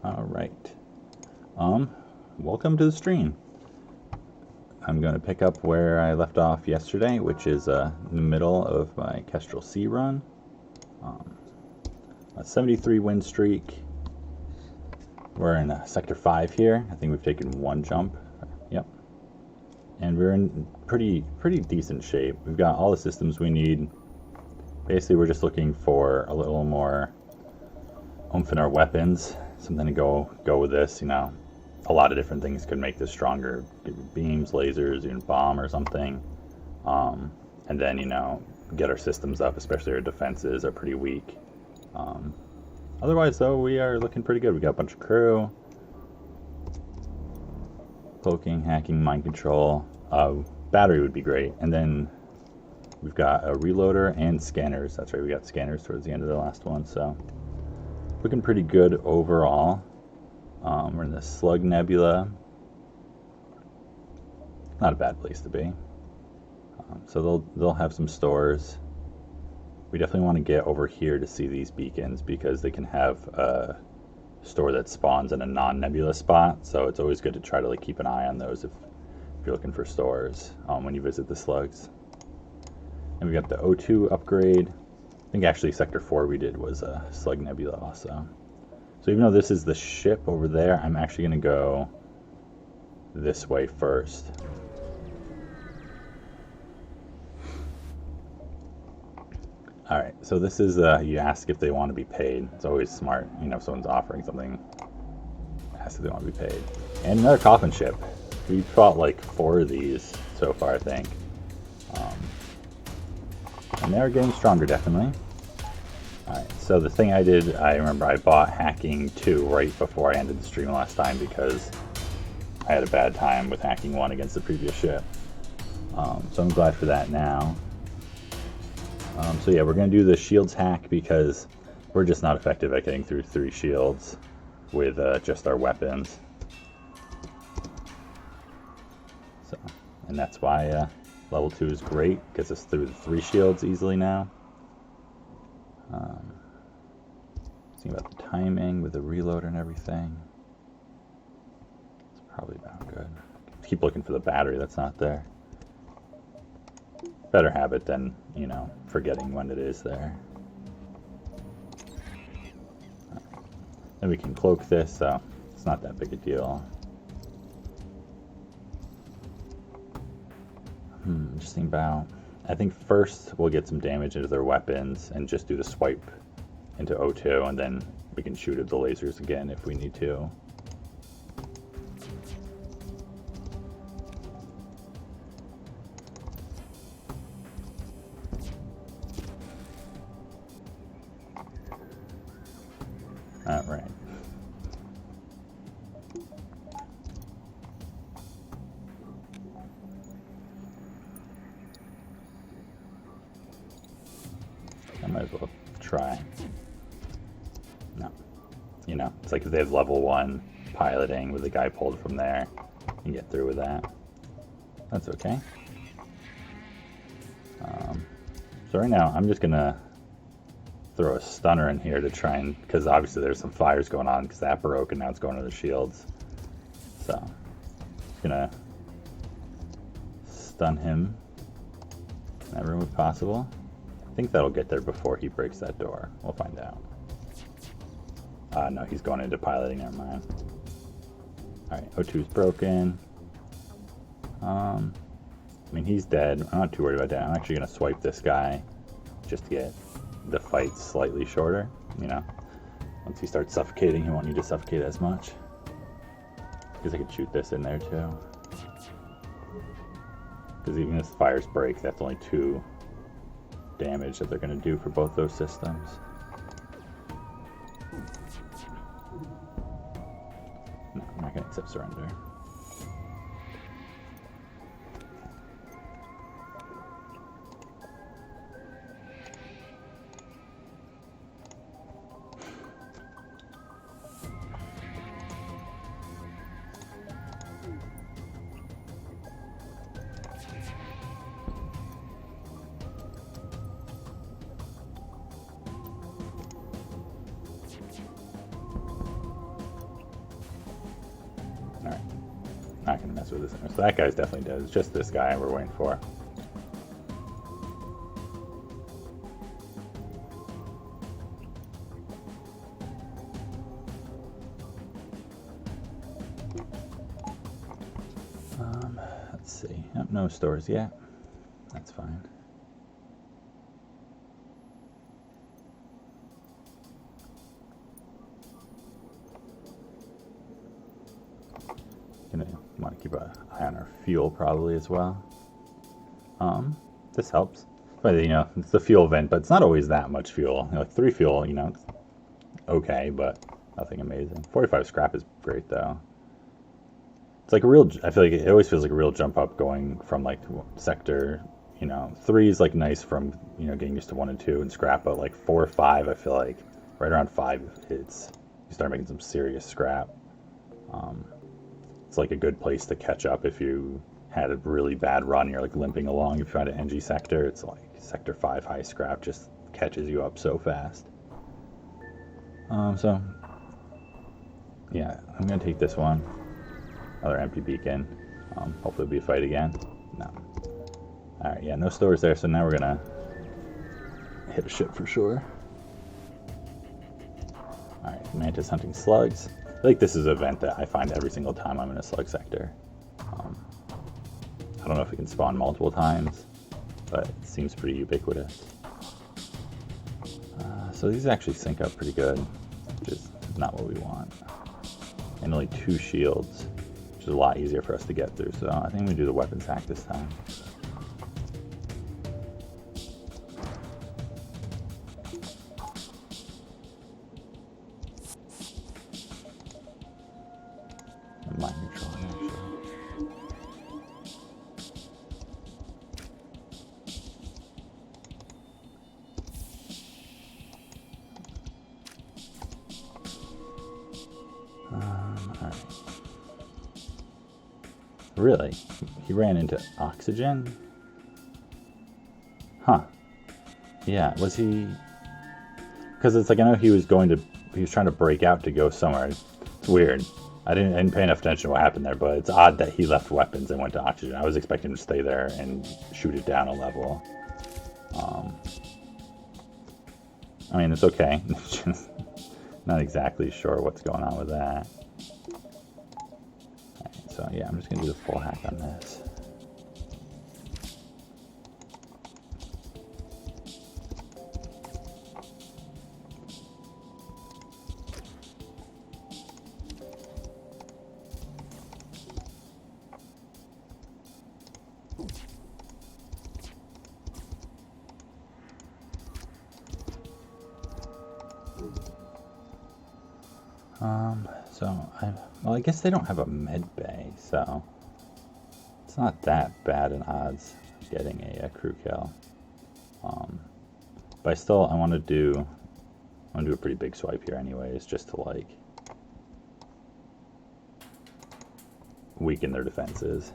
Alright. Welcome to the stream. I'm going to pick up where I left off yesterday, which is in the middle of my Kestrel Sea run. A 73 win streak. We're in Sector 5 here. I think we've taken one jump. Yep. And we're in pretty decent shape. We've got all the systems we need. Basically, we're just looking for a little more oomph in our weapons. Something to go with this, you know. A lot of different things could make this stronger. Beams, lasers, even bomb or something. And then, you know, get our systems up, especially our defenses are pretty weak. Otherwise, though, we are looking pretty good. We got a bunch of crew. Cloaking, hacking, mind control. Battery would be great. And then we've got a reloader and scanners. That's right, we got scanners towards the end of the last one, so looking pretty good overall. We're in the Slug Nebula. Not a bad place to be. So they'll have some stores. We definitely want to get over here to see these beacons because they can have a store that spawns in a non-nebula spot. So it's always good to try to like keep an eye on those if you're looking for stores when you visit the slugs. And we got the O2 upgrade. I think actually Sector 4 we did was a Slug Nebula also. So even though this is the ship over there, I'm actually going to go this way first. Alright, so this is, you ask if they want to be paid. It's always smart, you know, if someone's offering something, ask if they want to be paid. And another coffin ship. We fought like 4 of these so far, I think. And they're getting stronger, definitely. Alright, so the thing I did, I remember I bought Hacking 2 right before I ended the stream last time because I had a bad time with Hacking 1 against the previous ship. So I'm glad for that now. So yeah, we're going to do the shields hack because we're just not effective at getting through 3 shields with just our weapons. So, and that's why level 2 is great, gets us through the 3 shields easily now. See about the timing with the reload and everything. It's probably about good. Keep looking for the battery that's not there. Better have it than, you know, forgetting when it is there. Then we can cloak this, so it's not that big a deal. Just think about, I think first we'll get some damage into their weapons and just do the swipe into O2, and then we can shoot at the lasers again if we need to. Alright. I might as well try. No. You know, it's like if they have level 1 piloting with the guy pulled from there, you can get through with that. That's okay. So right now, I'm just gonna throw a stunner in here to try and, because obviously there's some fires going on because that broke and now it's going to the shields. So, just gonna stun him in every way possible. I think that'll get there before he breaks that door. We'll find out. No, he's going into piloting, never mind. Alright, O2's broken. I mean, he's dead. I'm not too worried about that. I'm actually going to swipe this guy just to get the fight slightly shorter. You know, once he starts suffocating, he won't need to suffocate as much. Because I could shoot this in there too. Because even if the fires break, that's only 2 damage that they're going to do for both those systems. No, I'm not going to accept surrender. not going to mess with this anymore. So that guy's definitely dead. It's just this guy we're waiting for. Let's see. Nope, no stores yet. That's fine. Gonna want to keep an eye on our fuel probably as well. This helps. But you know, it's the fuel vent, but it's not always that much fuel. You know, like 3 fuel, you know, it's okay, but nothing amazing. 45 scrap is great though. It's like a real, I feel like it always feels like a real jump up going from like sector, you know, 3 is like nice from, you know, getting used to 1 and 2 and scrap, but like 4 or 5, I feel like right around 5, you start making some serious scrap. It's like a good place to catch up if you had a really bad run, you're like limping along. If you find an NG sector, it's like sector 5 high scrap just catches you up so fast. So yeah, I'm gonna take this one. Another empty beacon. Hopefully it'll be a fight again. No. Alright, yeah, no stores there, so now we're gonna hit a ship for sure. Alright, Mantis hunting slugs. I feel like this is an event that I find every single time I'm in a slug sector. I don't know if it can spawn multiple times, but it seems pretty ubiquitous. So these actually sync up pretty good, which is not what we want. And only 2 shields, which is a lot easier for us to get through. So I think we do the weapons hack this time. Mind control, actually. Alright. Really? He ran into oxygen? Huh. Yeah, was he... Because it's like, I know he was trying to break out to go somewhere. It's weird. I didn't pay enough attention to what happened there, but it's odd that he left weapons and went to oxygen. I was expecting him to stay there and shoot it down a level. I mean, it's okay. Not exactly sure what's going on with that. Right, so yeah, I'm just going to do the full hack on this. Well, I guess they don't have a med bay, so it's not that bad in odds of getting a crew kill. But I want to do a pretty big swipe here anyways, just to like weaken their defenses.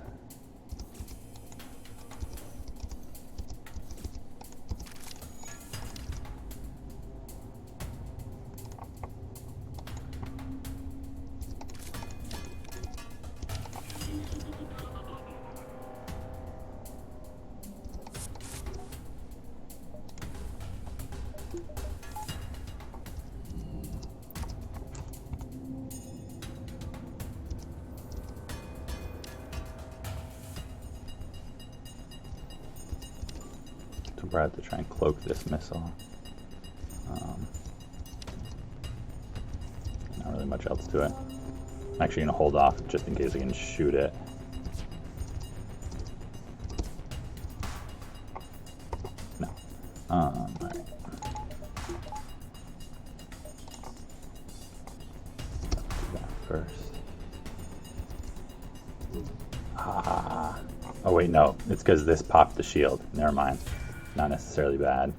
We're have to try and cloak this missile. Not really much else to it. I'm actually gonna hold off just in case I can shoot it. No. Alright. Do that first. Oh wait, no. It's because this popped the shield. Never mind. Not necessarily bad.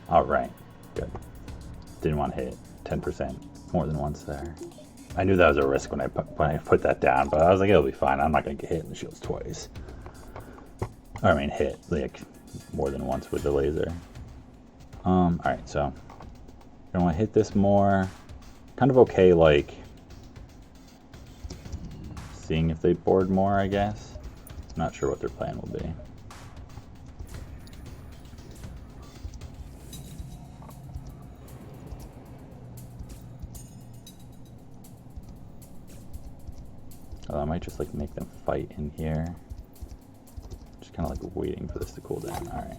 Alright, good. Didn't want to hit 10% more than once there. I knew that was a risk when I put that down, but I was like, it'll be fine. I'm not going to get hit in the shields twice. Or, I mean, hit, like, more than once with the laser. Alright, so I want to hit this more. Kind of okay, like, seeing if they board more, I guess. Not sure what their plan will be. I might just like make them fight in here. Just kind of like waiting for this to cool down. All right.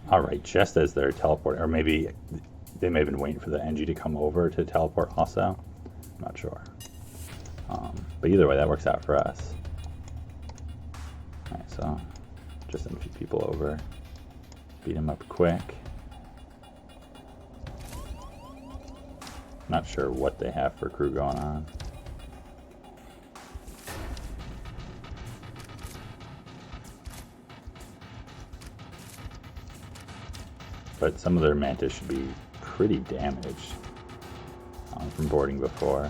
All right, just as they're teleporting, or maybe they may have been waiting for the NG to come over to teleport also. I'm not sure. But either way, that works out for us. All right, so just send a few people over, beat them up quick. Not sure what they have for crew going on. But some of their mantis should be pretty damaged from boarding before.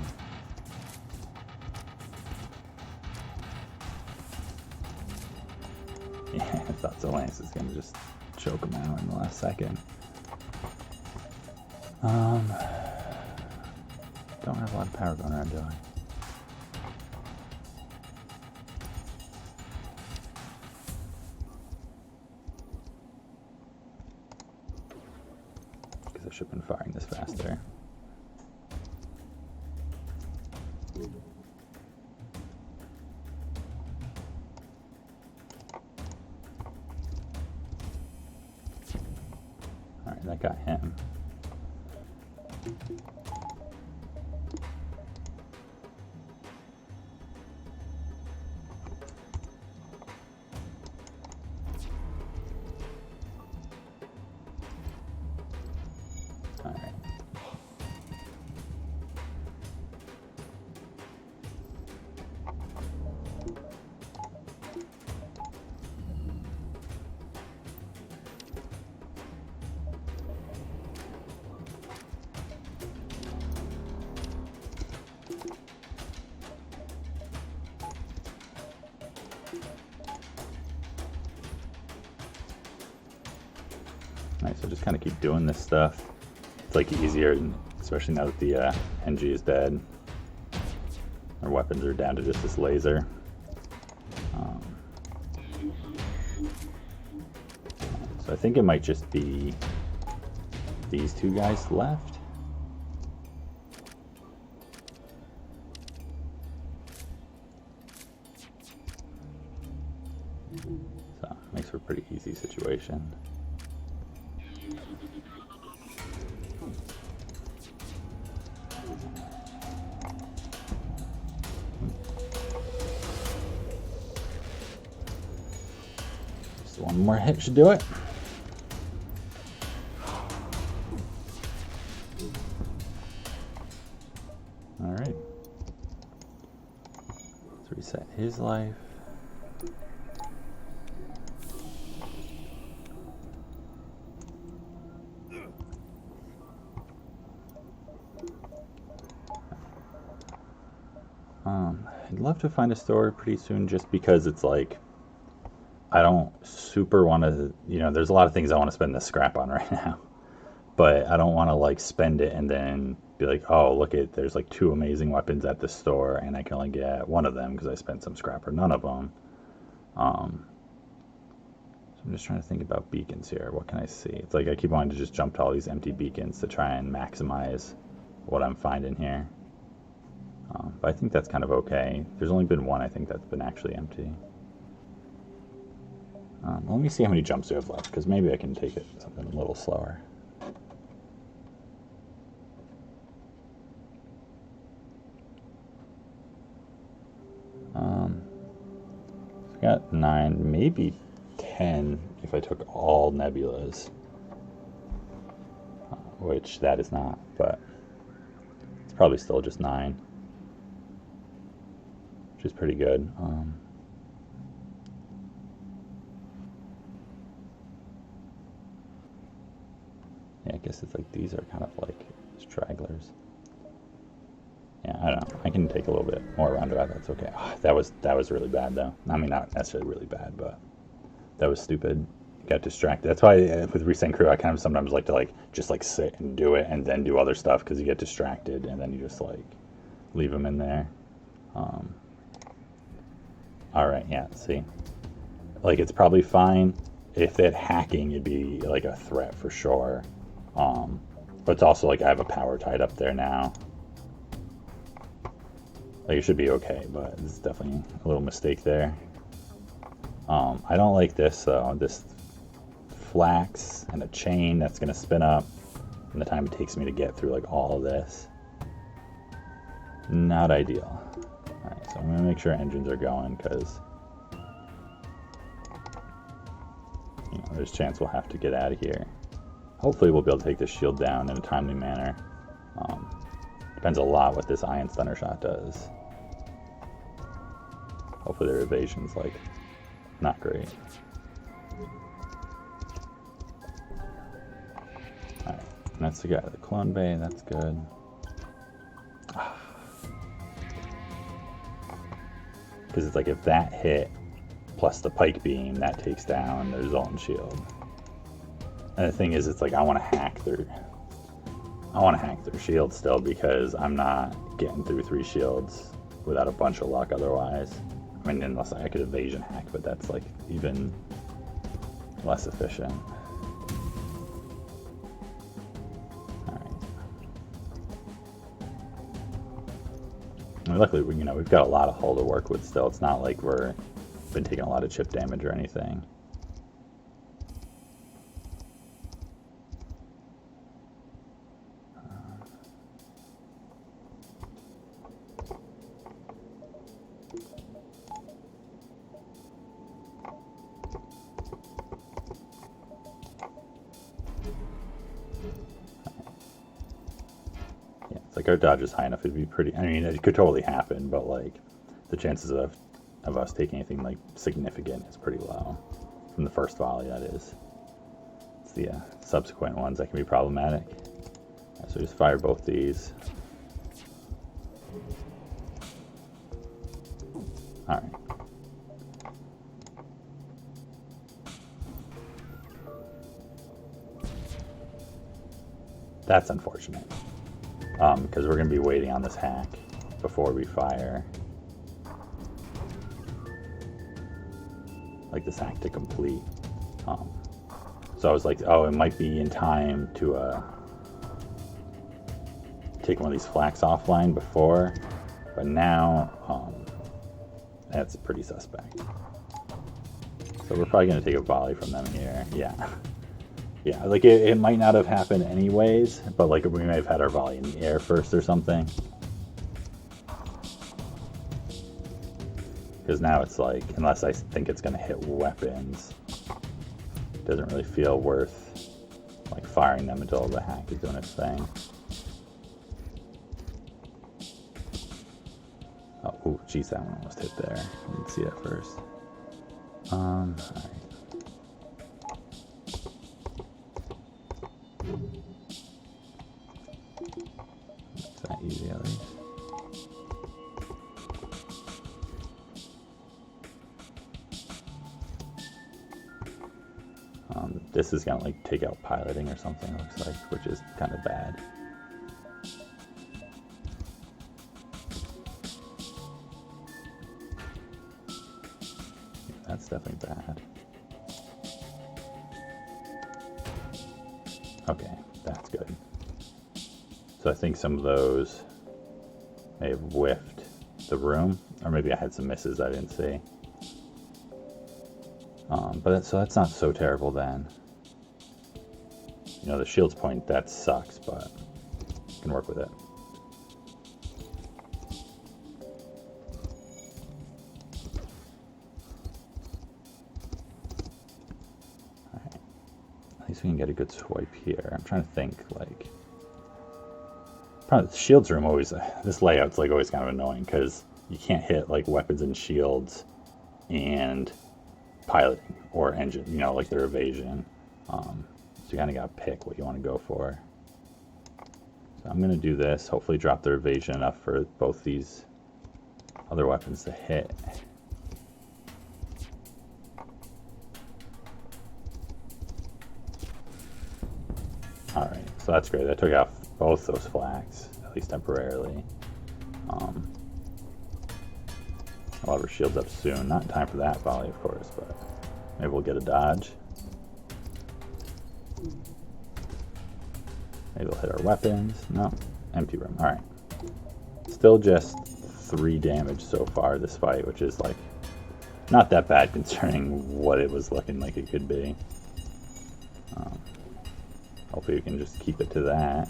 Yeah, I thought the Lance is going to just choke him out in the last second. Don't have a lot of power going around, do I? I should have been firing this faster. Alright, that got him. Alright, so just kind of keep doing this stuff. It's like easier, especially now that the NG is dead. Our weapons are down to just this laser. So I think it might just be these two guys left. So makes for a pretty easy situation. Just one more hit should do it. All right. Let's reset his life. I'd love to find a store pretty soon just because it's like, I don't super want to, you know, there's a lot of things I want to spend this scrap on right now. But I don't want to like spend it and then be like, oh, look at, there's like 2 amazing weapons at the store and I can only get one of them because I spent some scrap or none of them. So I'm just trying to think about beacons here. What can I see? It's like I keep wanting to just jump to all these empty beacons to try and maximize what I'm finding here. But I think that's kind of okay. There's only been one, I think, that's been actually empty. Let me see how many jumps we have left, because maybe I can take it something a little slower. I've got 9, maybe 10 if I took all nebulas, which that is not, but it's probably still just 9. Which is pretty good. Yeah, I guess it's like these are kind of like stragglers. Yeah, I don't know. I can take a little bit more roundabout. That's okay. Oh, that was really bad though. I mean, not necessarily really bad, but that was stupid. Got distracted. That's why with Resend Crew, I kind of sometimes like to just sit and do it and then do other stuff because you get distracted and then you just leave them in there. All right, yeah. See, it's probably fine. If they had hacking, it'd be a threat for sure. But it's also I have a power tied up there now. It should be okay, but it's definitely a little mistake there. I don't like this though. This flax and a chain that's gonna spin up, and the time it takes me to get through all of this. Not ideal. All right, so I'm gonna make sure engines are going because there's a chance we'll have to get out of here. Hopefully we'll be able to take this shield down in a timely manner. Depends a lot what this Ion Stunner Shot does. Hopefully their evasion's not great. Alright, that's the guy at the clone bay, that's good. Because it's if that hit plus the pike beam, that takes down their Zoltan shield. And the thing is, it's I want to hack their shield still because I'm not getting through 3 shields without a bunch of luck otherwise. I mean, unless I could evasion hack, but that's even less efficient. Alright. I mean, luckily, we've got a lot of hull to work with still. It's not like we're been taking a lot of chip damage or anything. Our dodge is high enough, it'd be pretty. I mean, it could totally happen, but the chances of us taking anything significant is pretty low from the first volley. That is. It's the subsequent ones that can be problematic. Right, so just fire both these. All right. That's unfortunate. Because we're going to be waiting on this hack before we fire. This hack to complete. So I was oh, it might be in time to take one of these flax offline before, but now that's pretty suspect. So we're probably going to take a volley from them here. Yeah. Yeah, it might not have happened anyways, but we may have had our volley in the air first or something. Because now it's unless I think it's going to hit weapons, it doesn't really feel worth firing them until the hack is doing its thing. Oh, geez, that one almost hit there. I didn't see that first. Alright. It's that easy at least. This is gonna take out piloting or something, it looks like, which is kind of bad. That's definitely bad. Okay, that's good. So I think some of those may have whiffed the room, or maybe I had some misses I didn't see. So that's not so terrible then. The shield's point, that sucks, but I can work with it. Alright. At least we can get a good swipe here. I'm trying to think, probably the shields room always, this layout's always kind of annoying, because you can't hit weapons and shields and piloting or engine, their evasion. So you kind of got to pick what you want to go for. So I'm going to do this, hopefully drop their evasion enough for both these other weapons to hit. Alright, so that's great. I took out both those flags, at least temporarily. I'll have our shields up soon. Not in time for that volley, of course, but maybe we'll get a dodge. Maybe we'll hit our weapons. No, empty room. Alright. Still just 3 damage so far this fight, which is like not that bad concerning what it was looking like it could be. Hopefully we can just keep it to that.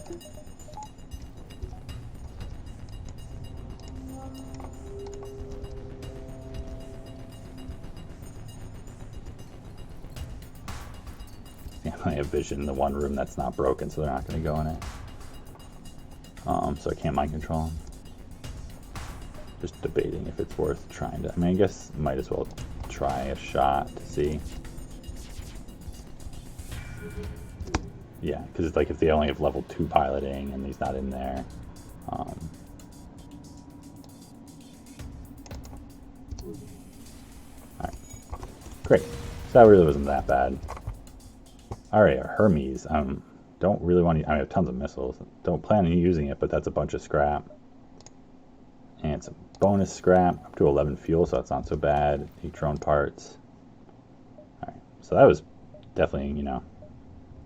Yeah, I have vision in the one room that's not broken, so they're not going to go in it. So I can't mind control them. Just debating if it's worth trying to. I mean, I guess might as well try a shot to see. Yeah, because it's like if they only have level 2 piloting and he's not in there. Alright, great. So that really wasn't that bad. Alright, our Hermes. Don't really want to. I have tons of missiles. Don't plan on using it, but that's a bunch of scrap. And some bonus scrap. Up to 11 fuel, so that's not so bad. 8 drone parts. Alright, so that was definitely, you know,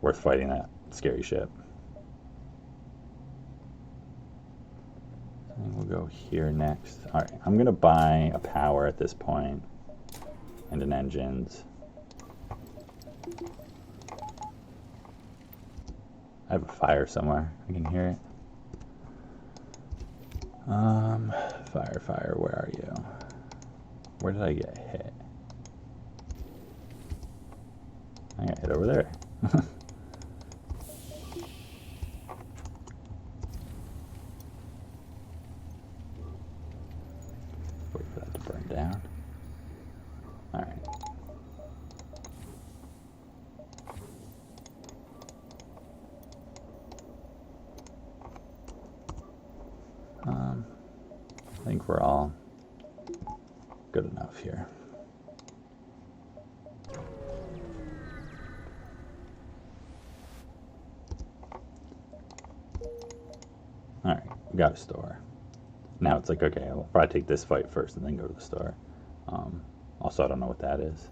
worth fighting that scary ship. And we'll go here next. Alright, I'm going to buy a power at this point and an engines. I have a fire somewhere. I can hear it. Fire, where are you? Where did I get hit? I got hit over there. Wait for that to burn down. Alright. I think we're all good enough here. Alright, we got a store. Now it's like, okay, I'll probably take this fight first and then go to the store. Also, I don't know what that is.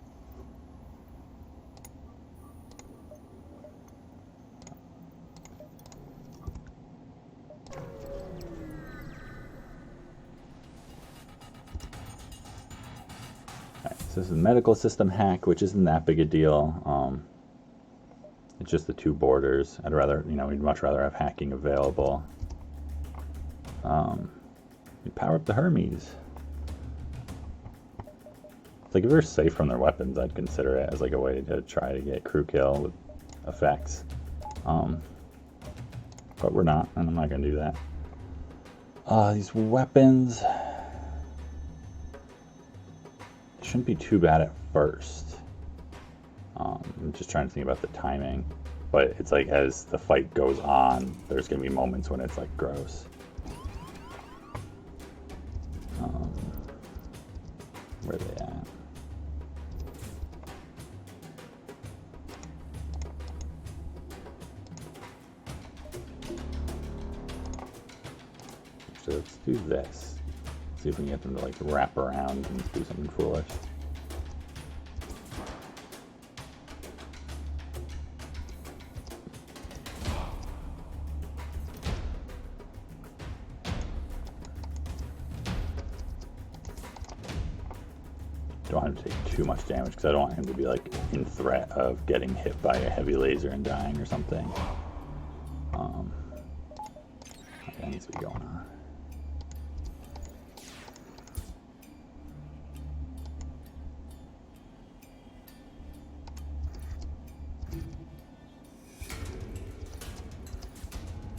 So this is a medical system hack, which isn't that big a deal. It's just the 2 borders. I'd rather, you know, we'd much rather have hacking available. You power up the Hermes. It's like if they're safe from their weapons, I'd consider it as like a way to try to get crew kill with effects. But we're not, and I'm not going to do that. These weapons shouldn't be too bad at first. I'm just trying to think about the timing, but it's like as the fight goes on, there's going to be moments when it's like gross. Where are they at? So let's do this. See if we can get them to like wrap around and do something foolish. Don't want him to take too much damage because I don't want him to be like in threat of getting hit by a heavy laser and dying or something. That needs to be going on.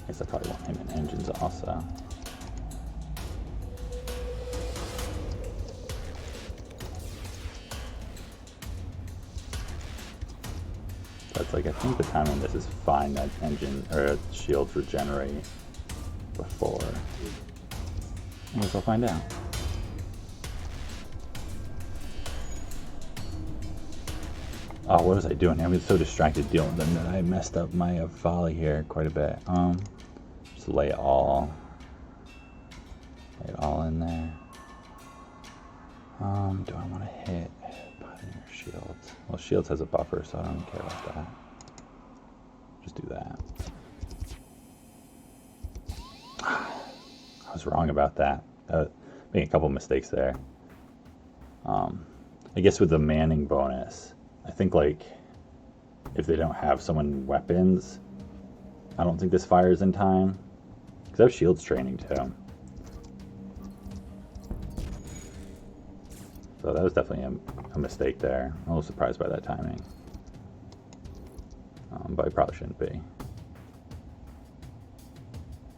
I guess I probably want him in engines also. That's like, I think the time on this is fine, that engine or shields regenerate. for? I guess I'll find out. Oh, what was I doing? I was so distracted dealing with them that I messed up my volley here quite a bit. Just lay it all in there. Do I want to hit Pioneer Shields? Well, Shields has a buffer, so I don't care about that. Just do that. I was wrong about that. Making a couple mistakes there. I guess with the manning bonus, I think like if they don't have someone weapons, I don't think this fires in time. Because I have shields training too. So that was definitely a mistake there. I'm a little surprised by that timing. But I probably shouldn't be.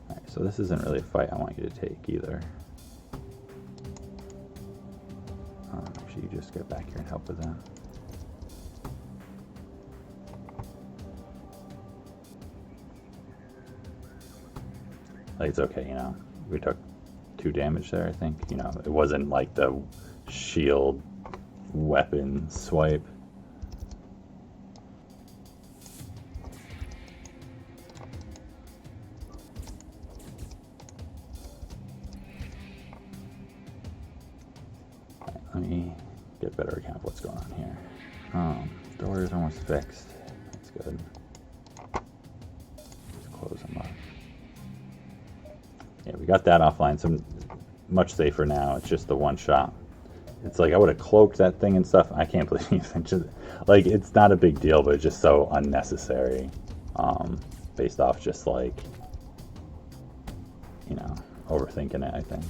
Alright, so this isn't really a fight I want you to take either. Make sure you just get back here and help with that. Like, it's okay, you know. We took 2 damage there, I think. You know, it wasn't like the shield weapon swipe. Right, let me get a better account of what's going on here. Doors are almost fixed. That's good. Let's close them up. Yeah, we got that offline, so much safer now. It's just the one shot. It's like I would have cloaked that thing and stuff. I can't believe it. Just, like, it's not a big deal, but it's just so unnecessary. Based off just like, you know, overthinking it, I think.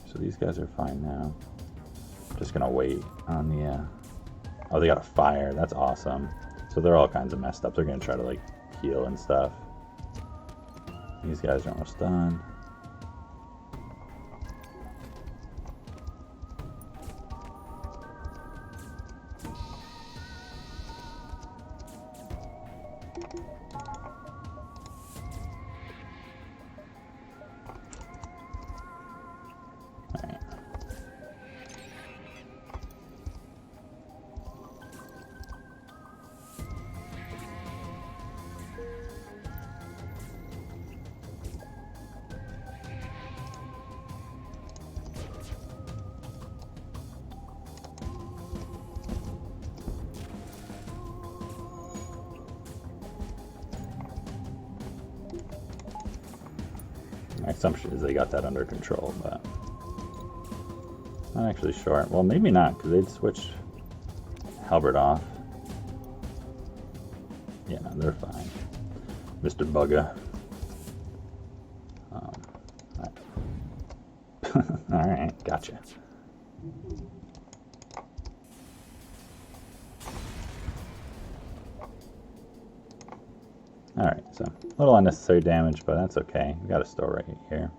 So these guys are fine now. Just gonna wait on the. Oh, they got a fire. That's awesome. So they're all kinds of messed up. They're gonna try to like heal and stuff. These guys are almost done. My assumption is they got that under control, but not actually sure. Well, maybe not, because they'd switch Halberd off. Yeah, no, they're fine. Mr. Bugga. Alright, gotcha. Alright, so a little unnecessary damage, but that's okay. We got a store right here.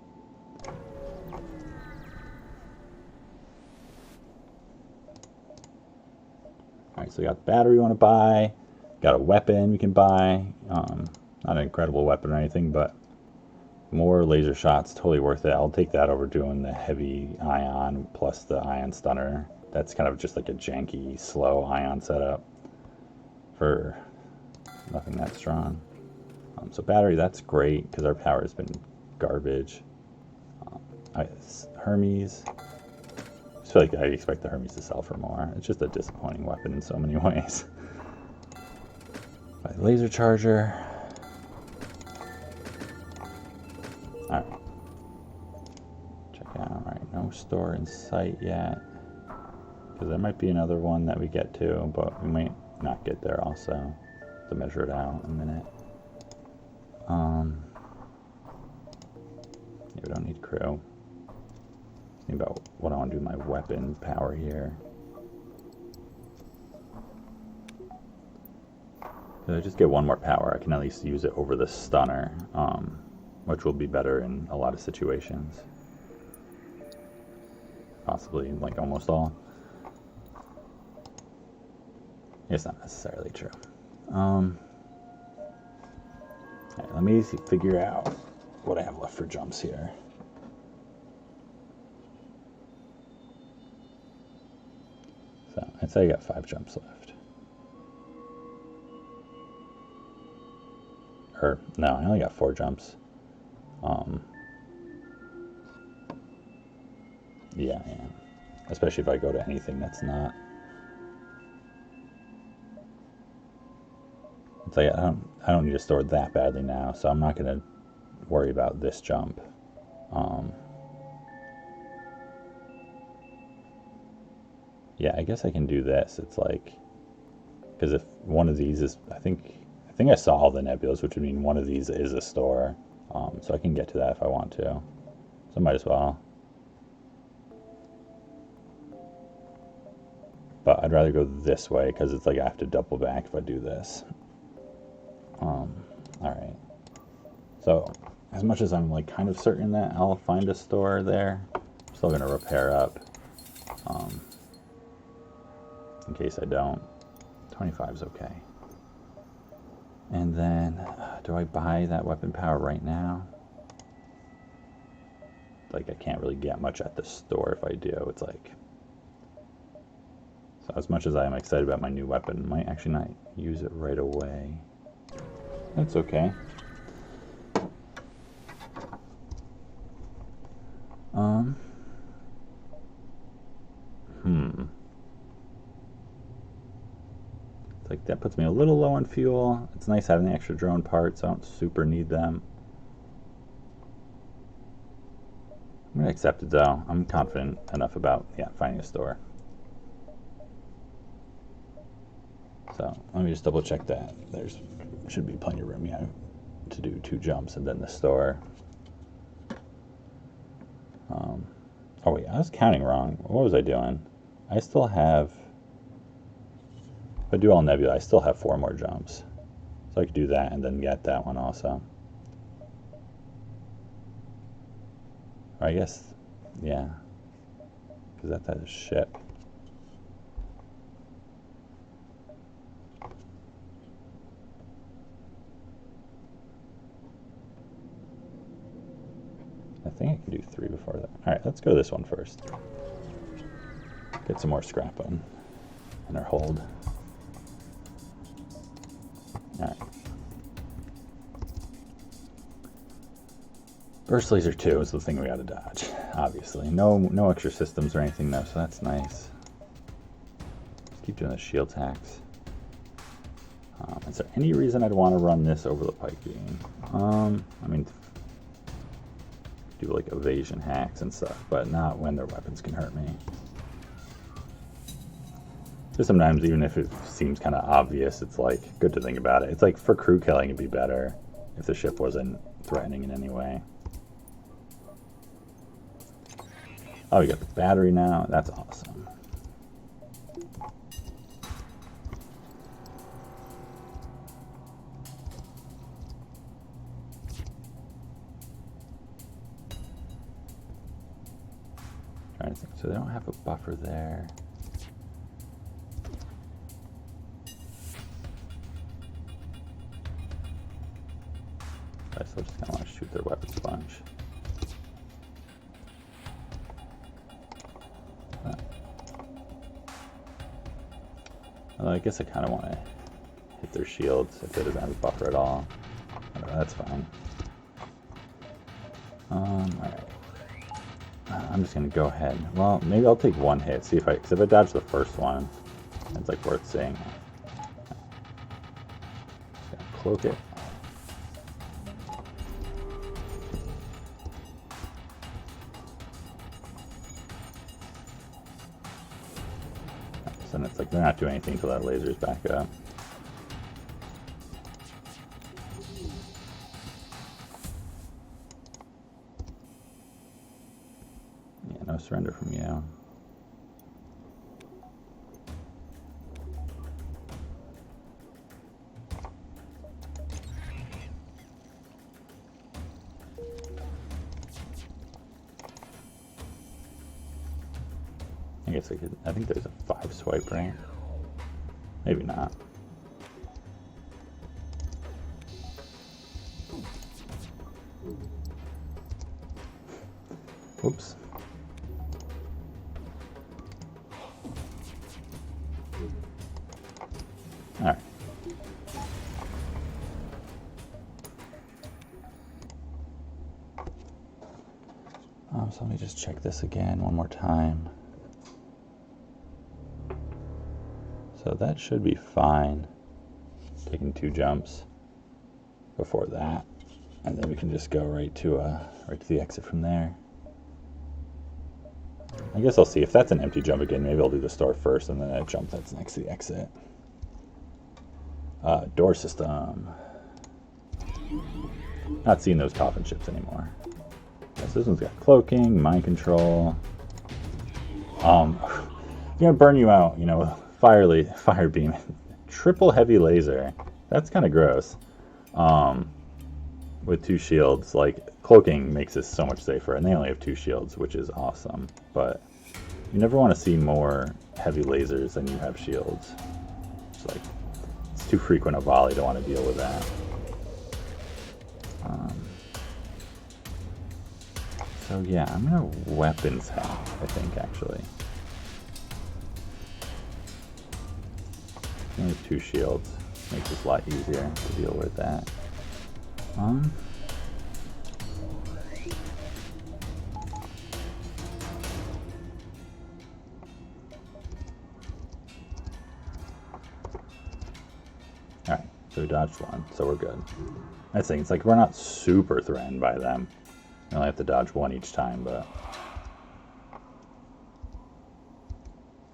Alright, so we got the battery we want to buy. Got a weapon we can buy. Not an incredible weapon or anything, but more laser shots, totally worth it. I'll take that over doing the heavy ion plus the ion stunner. That's kind of just like a janky, slow ion setup for nothing that strong. So battery, that's great because our power has been garbage. Hermes, I just feel like I expect the Hermes to sell for more. It's just a disappointing weapon in so many ways. Laser charger. Alright. Check out. Alright, no store in sight yet. Because there might be another one that we get to, but we might not get there also. To measure it out in a minute. Yeah, we don't need crew. Think about what I want to do with my weapon power here. If I just get one more power, I can at least use it over the stunner, which will be better in a lot of situations. Possibly, like, almost all. It's not necessarily true. All right, let me figure out what I have left for jumps here. So I'd say I got 5 jumps left. Or no, I only got 4 jumps. Yeah, I am. Especially if I go to anything that's not. It's like I don't need to store that badly now, so I'm not gonna worry about this jump. Yeah, I guess I can do this. It's like, because if one of these is, I think I saw all the nebulas, which would mean one of these is a store. So I can get to that if I want to. So I might as well. But I'd rather go this way because it's like I have to double back if I do this. Alright. So, as much as I'm like kind of certain that I'll find a store there, I'm still going to repair up. In case I don't. 25 is okay. And then, do I buy that weapon power right now? Like, I can't really get much at the store if I do. It's like... So as much as I am excited about my new weapon, I might actually not use it right away. That's okay. It's like that puts me a little low on fuel. It's nice having the extra drone parts. I don't super need them. I'm gonna accept it though. I'm confident enough about finding a store. So let me just double check that. There's should be plenty of room, to do 2 jumps and then the store. Oh wait, I was counting wrong. What was I doing? I still have, if I do all nebula, I still have 4 more jumps. So I could do that and then get that one also. Or I guess, yeah, because that's a ship. I think I can do 3 before that. Alright, let's go this one first. Get some more scrap on in our hold. Alright. Burst laser 2 is the thing we gotta dodge, obviously. No extra systems or anything though, so that's nice. Just keep doing the shield attacks. Is there any reason I'd want to run this over the pike beam? I mean, do like evasion hacks and stuff, but not when their weapons can hurt me. Just sometimes, even if it seems kind of obvious, it's like good to think about it. It's like for crew killing, it'd be better if the ship wasn't threatening in any way. Oh, we got the battery now. That's awesome. Trying to think. So they don't have a buffer there. I still just kind of want to shoot their weapon sponge. Well, I guess I kind of want to hit their shields if it doesn't have a buffer at all. That's fine. Alright. I'm just going to go ahead. Well, maybe I'll take 1 hit, see if because if I dodge the first one, it's like worth seeing. Just cloak it. So then it's like they're not doing anything until that laser's back up. Yeah, no surrender from you. I guess I think there's a 5 swipe, right? Maybe not. Oops. All right. So let me just check this again one more time. So that should be fine. Taking 2 jumps before that, and then we can just go right to the exit from there. I guess I'll see if that's an empty jump again. Maybe I'll do the store first and then a jump that's next to the exit. Door system. Not seeing those coffin ships anymore. So this one's got cloaking, mind control. Gonna burn you out, you know, fire beam. Triple heavy laser. That's kind of gross. With 2 shields, like cloaking makes this so much safer, and they only have 2 shields, which is awesome. But you never want to see more heavy lasers than you have shields. It's like it's too frequent a volley to want to deal with that. So yeah, I'm gonna weapons hack, I think, actually. Only 2 shields. Makes this a lot easier to deal with that. Alright, so we dodged 1, so we're good. That's the thing, it's like we're not super threatened by them. We only have to dodge 1 each time, but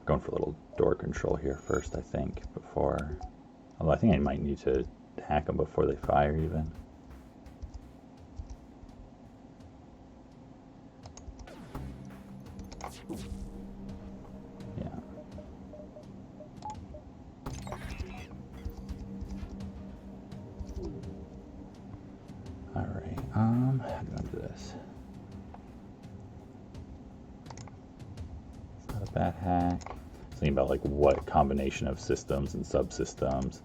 going for a little door control here first, I think, before. Although I think I might need to hack them before they fire, even. Yeah. All right. How do I do this? It's not a bad hack. Thinking about like what combination of systems and subsystems.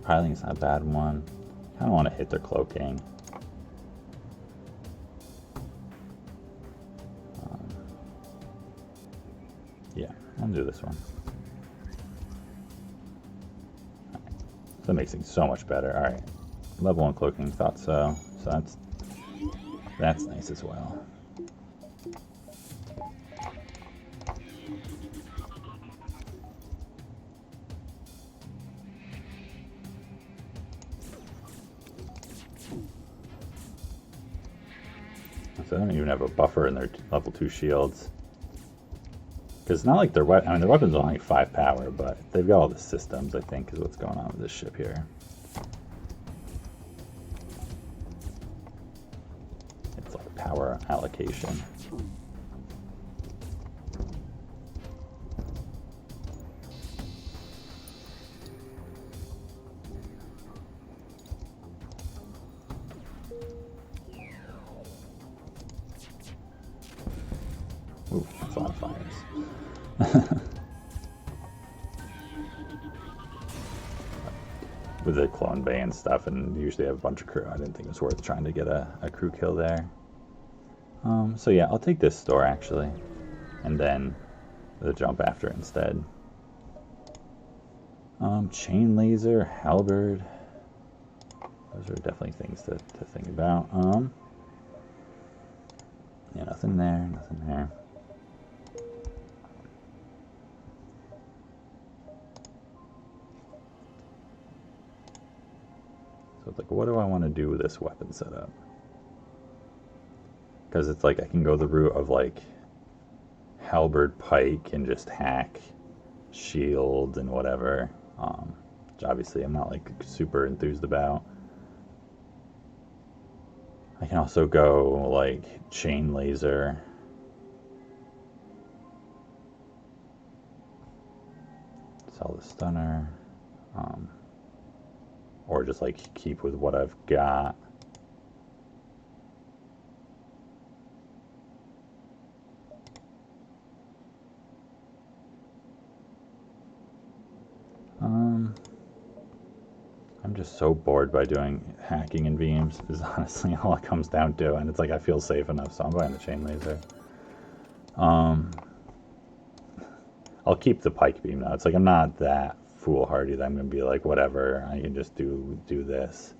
Piloting is not a bad one. Kind of want to hit their cloaking. Yeah, I'll do this one. Right. So that makes things so much better. All right, level 1 cloaking, thought so. So that's nice as well. So they don't even have a buffer in their level 2 shields. Because it's not like their weapon. I mean, their weapon's only 5 power, but they've got all the systems, I think, is what's going on with this ship here. It's like power allocation. Ooh, that's a lot of fires. With the clone bay and stuff, and usually have a bunch of crew, I didn't think it was worth trying to get a crew kill there. So yeah, I'll take this store actually, and then the jump after instead. Chain laser, halberd. Those are definitely things to think about. Yeah, nothing there, nothing there. So it's like, what do I want to do with this weapon setup? Because it's like I can go the route of like halberd pike and just hack shield and whatever, which obviously I'm not like super enthused about. I can also go like chain laser. Sell the stunner. Or just like keep with what I've got. I'm just so bored by doing hacking in beams, is honestly all it comes down to, and it's like I feel safe enough, so I'm buying the chain laser. I'll keep the pike beam now. It's like I'm not that foolhardy that I'm going to be like, whatever, I can just do this.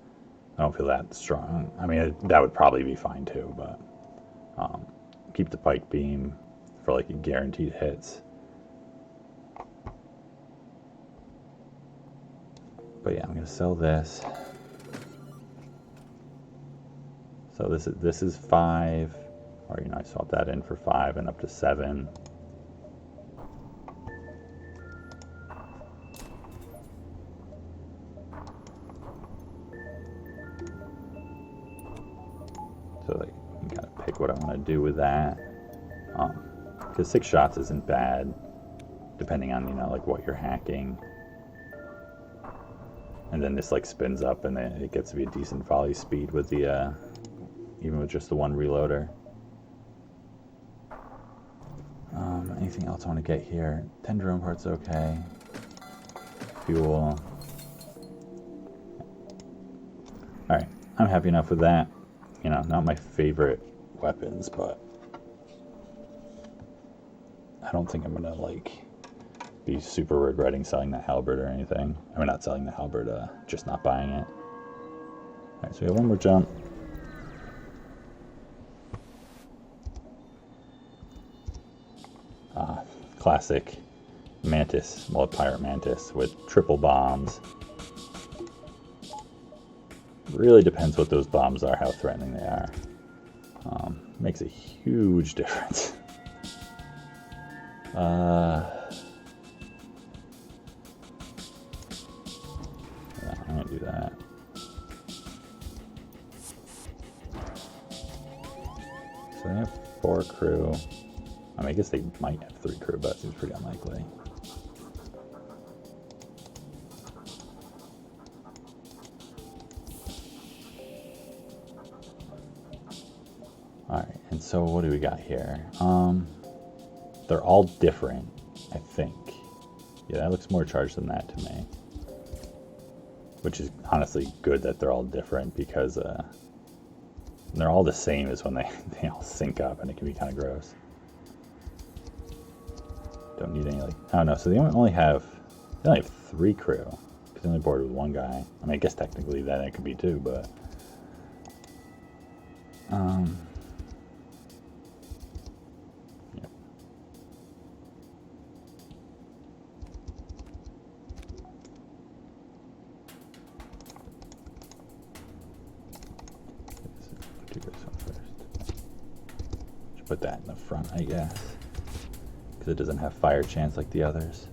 I don't feel that strong. I mean, that would probably be fine too, but keep the pike beam for like guaranteed hits. But yeah, I'm going to sell this. So this is 5, or I swap that in for 5 and up to 7. So like, you can kind of pick what I want to do with that. Because 6 shots isn't bad, depending on like what you're hacking. And then this like spins up, and then it gets to be a decent volley speed with the even with just the one reloader. Anything else I want to get here? 10 drone parts, okay. Fuel. All right, I'm happy enough with that. Not my favorite weapons, but I don't think I'm gonna like be super regretting selling the halberd or anything. I mean, not selling the halberd, just not buying it. All right, so we have one more jump. Classic Mantis, Pirate Mantis with triple bombs. Really depends what those bombs are, how threatening they are. Makes a huge difference. Yeah, I'm gonna do that. So they have 4 crew. I mean, I guess they might have 3 crew, but it seems pretty unlikely. Alright, and so what do we got here? They're all different, I think. Yeah, that looks more charged than that to me. Which is honestly good that they're all different, because they're all the same as when they all sync up, and it can be kind of gross. Don't need any, like, I don't know, so they only have 3 crew, because they only board with 1 guy. I mean, I guess technically that could be 2, but yeah. Do this one first. Should put that in the front, I guess, because it doesn't have fire chance like the others.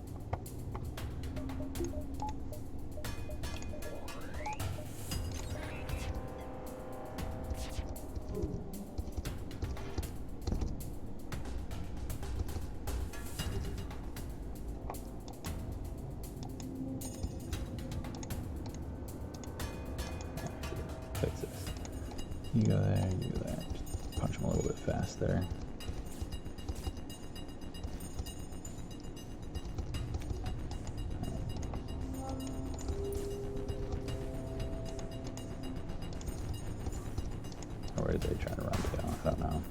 Fix this. You go there, you go there. Just punch them a little bit faster. Where are they trying to run to? I don't know.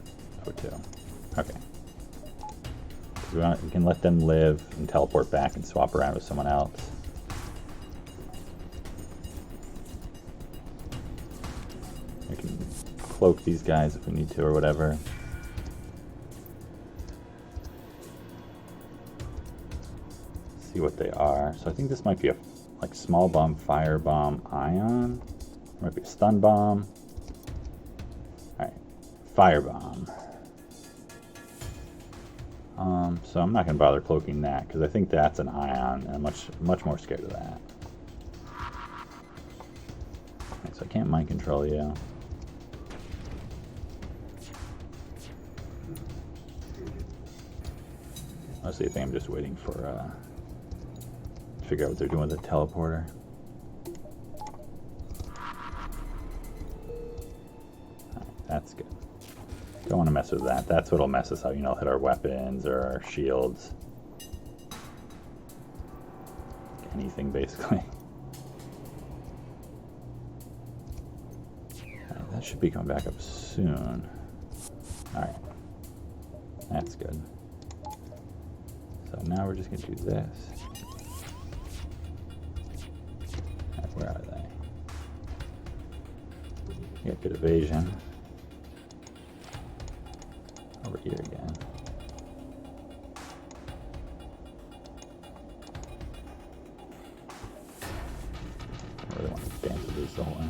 O2. Okay. We can let them live and teleport back and swap around with someone else. We can cloak these guys if we need to or whatever. See what they are. So I think this might be a like small bomb, fire bomb, ion. It might be a stun bomb. Alright, fire bomb. So I'm not going to bother cloaking that, because I think that's an ion, and I'm much more scared of that. Okay, so I can't mind control you. Honestly, I think I'm just waiting for to figure out what they're doing with the teleporter. Alright, that's good. Don't want to mess with that. That's what'll mess us up, hit our weapons or our shields. Anything, basically. That should be coming back up soon. Alright. That's good. So now we're just going to do this. Right, where are they? You got good evasion. Over here again. I really want to dance with this the whole time.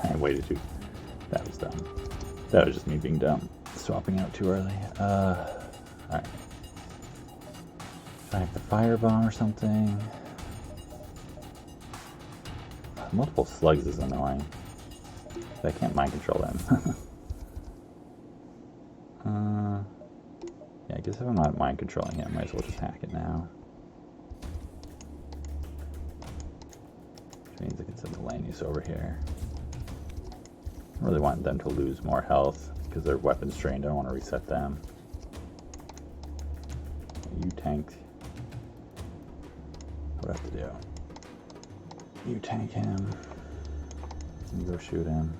I waited too. That was dumb. That was just me being dumb. Swapping out too early. Alright. Back the firebomb or something. Multiple slugs is annoying. I can't mind control them. Yeah, I guess if I'm not mind controlling it, I might as well just hack it now. Which means I can send the Lanius over here. I really want them to lose more health because they're weapons trained. I don't want to reset them. You tanked. What do I have to do? You tank him. You go shoot him.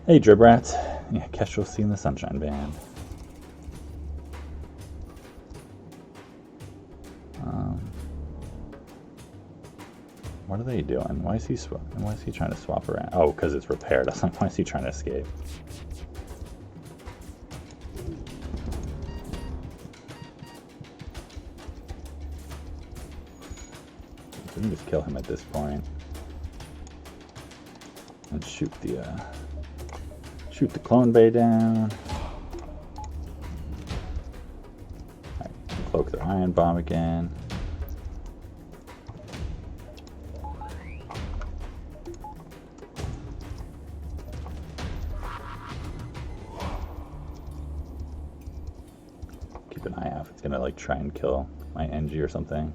Hey, Drib Rats. Yeah, Kestrel seeing the Sunshine Band. What are they doing? Why is he trying to swap around? Oh, because it's repaired. I was like, why is he trying to escape? We can just kill him at this point and shoot the clone bay down. Right, cloak the iron bomb again. Keep an eye out if it's gonna like try and kill my NG or something.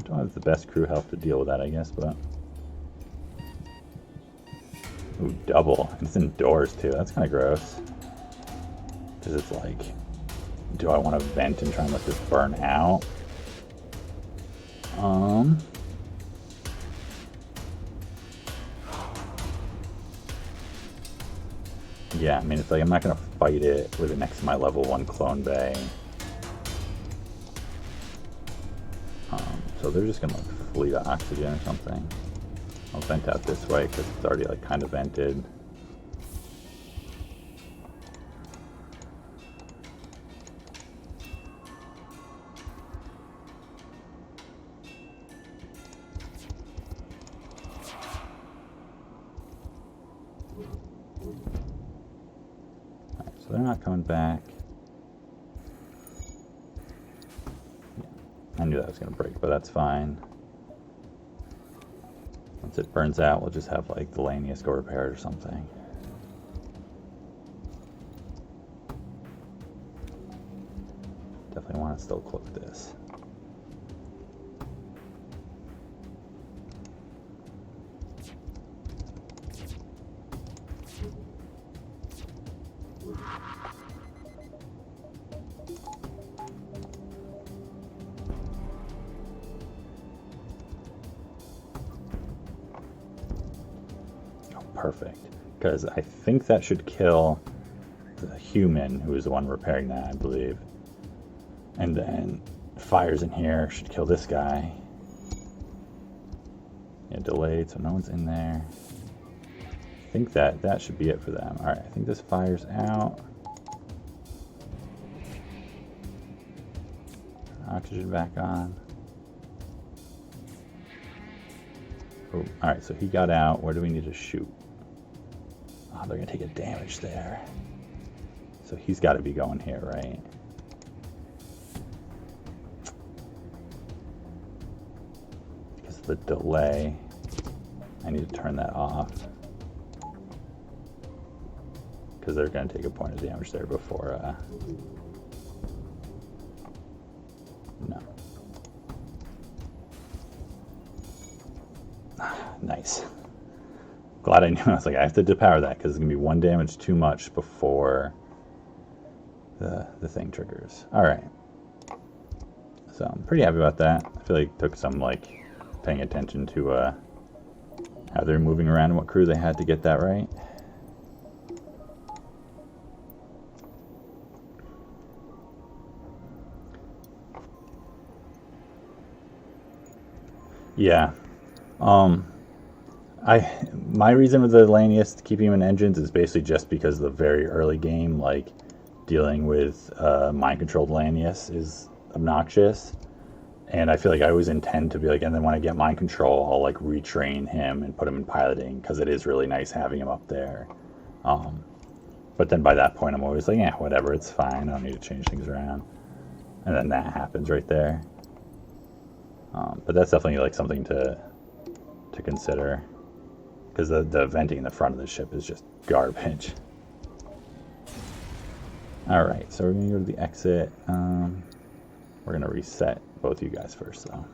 Don't have the best crew health to deal with that, I guess, but... Ooh, double. It's indoors, too. That's kind of gross. Because it's like... Do I want to vent and try and let this burn out? Yeah, I mean, it's like I'm not going to fight it with it next to my level 1 clone bay. So they're just gonna like flee to oxygen or something. I'll vent out this way because it's already like kind of vented. Alright, so they're not coming back. I knew that was going to break, but that's fine. Once it burns out, we'll just have like the Lanius go repair it or something. Definitely want to still cloak this. Perfect, because I think that should kill the human who is the one repairing that, I believe. And then fires in here should kill this guy. Yeah, delayed, so no one's in there. I think that should be it for them. Alright, I think this fires out. Oxygen back on. Oh, alright, so he got out. Where do we need to shoot? Oh, they're going to take a damage there. So he's got to be going here, right? Because of the delay, I need to turn that off. Because they're going to take a point of damage there before... No. Nice. Glad I knew. I was like, I have to depower that because it's going to be 1 damage too much before the thing triggers. Alright. So I'm pretty happy about that. I feel like it took some, like, paying attention to how they're moving around and what crew they had to get that right. Yeah. My reason with the Lanius keeping him in engines is basically just because the very early game, like, dealing with mind-controlled Lanius is obnoxious. And I feel like I always intend to be like, and then when I get mind control, I'll like retrain him and put him in piloting because it is really nice having him up there. But then by that point, I'm always like, yeah, whatever, it's fine. I don't need to change things around. And then that happens right there. But that's definitely like something to consider because the venting in the front of the ship is just garbage. All right, so we're gonna go to the exit. We're gonna reset both of you guys first, though.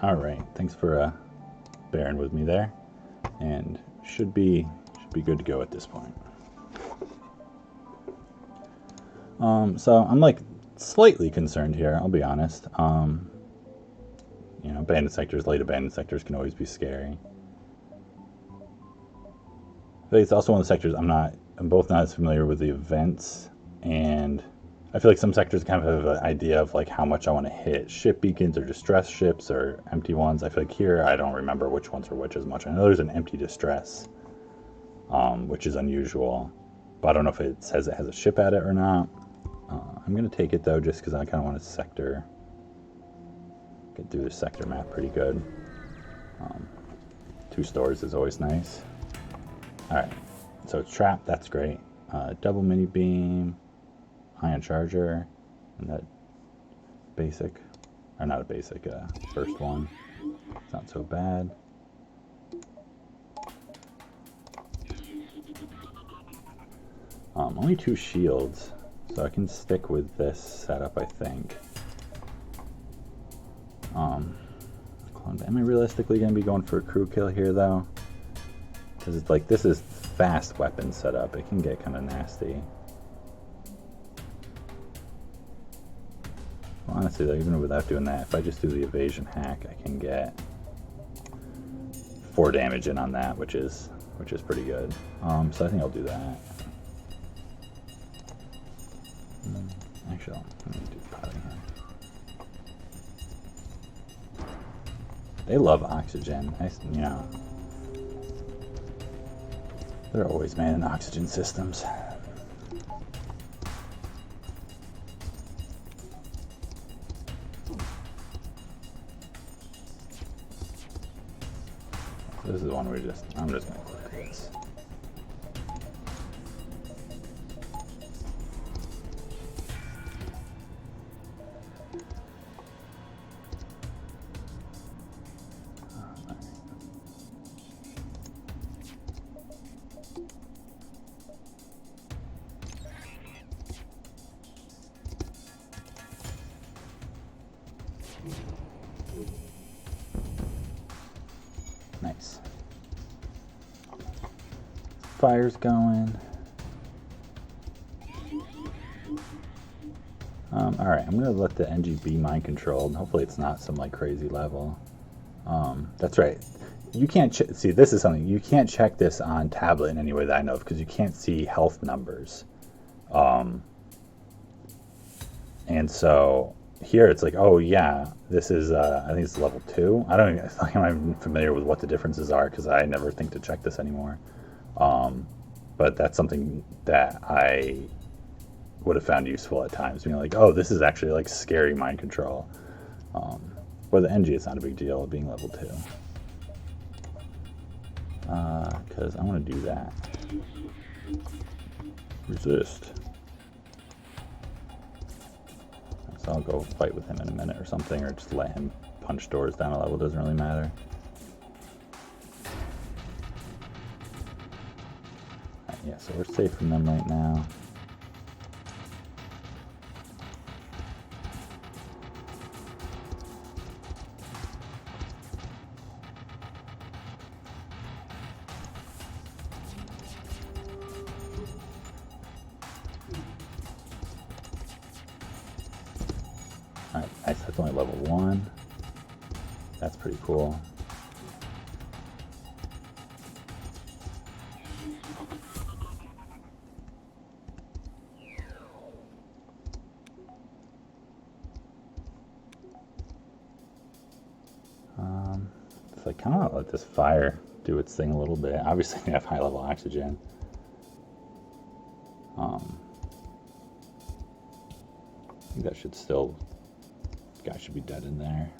All right, thanks for bearing with me there, and should be good to go at this point. So I'm like slightly concerned here, I'll be honest. You know, abandoned sectors, late abandoned sectors can always be scary. But it's also one of the sectors I'm both not as familiar with the events, and I feel like some sectors kind of have an idea of like how much I want to hit ship beacons or distress ships or empty ones. I feel like here I don't remember which ones are which as much. I know there's an empty distress, which is unusual, but I don't know if it says it has a ship at it or not. I'm going to take it though, just because I kind of want to get through the sector map pretty good. 2 stores is always nice. Alright, so it's trapped, that's great. Double mini beam, ion charger, and that basic, or not a basic, first one. It's not so bad. Only 2 shields, so I can stick with this setup, I think. Am I realistically going to be going for a crew kill here, though? Because it's like, this is fast weapon setup. It can get kind of nasty. Well, honestly, though, even without doing that, if I just do the evasion hack, I can get 4 damage in on that, which is pretty good. So I think I'll do that. Actually, let me do potting here. They love oxygen. You know, they're always manning oxygen systems. So this is one where I'm just gonna click this. Nice. Fire's going. Alright, I'm going to let the NG be mind controlled. Hopefully it's not some like crazy level. That's right. You can't see, this is something, you can't check this on tablet in any way that I know of, because you can't see health numbers. And so here it's like, oh yeah, this is, I think it's level 2. I don't even, I'm familiar with what the differences are, because I never think to check this anymore. But that's something that I would have found useful at times, being like, oh, this is actually like scary mind control. For the NG, it's not a big deal being level 2. Because I want to do that. Resist. So I'll go fight with him in a minute or something, or just let him punch doors down a level, doesn't really matter. Right, yeah, so we're safe from them right now. Alright, nice, that's only level 1. That's pretty cool. So I kind of want to let this fire do its thing a little bit. Obviously, we have high level oxygen. I think that should still, guy should be dead in there.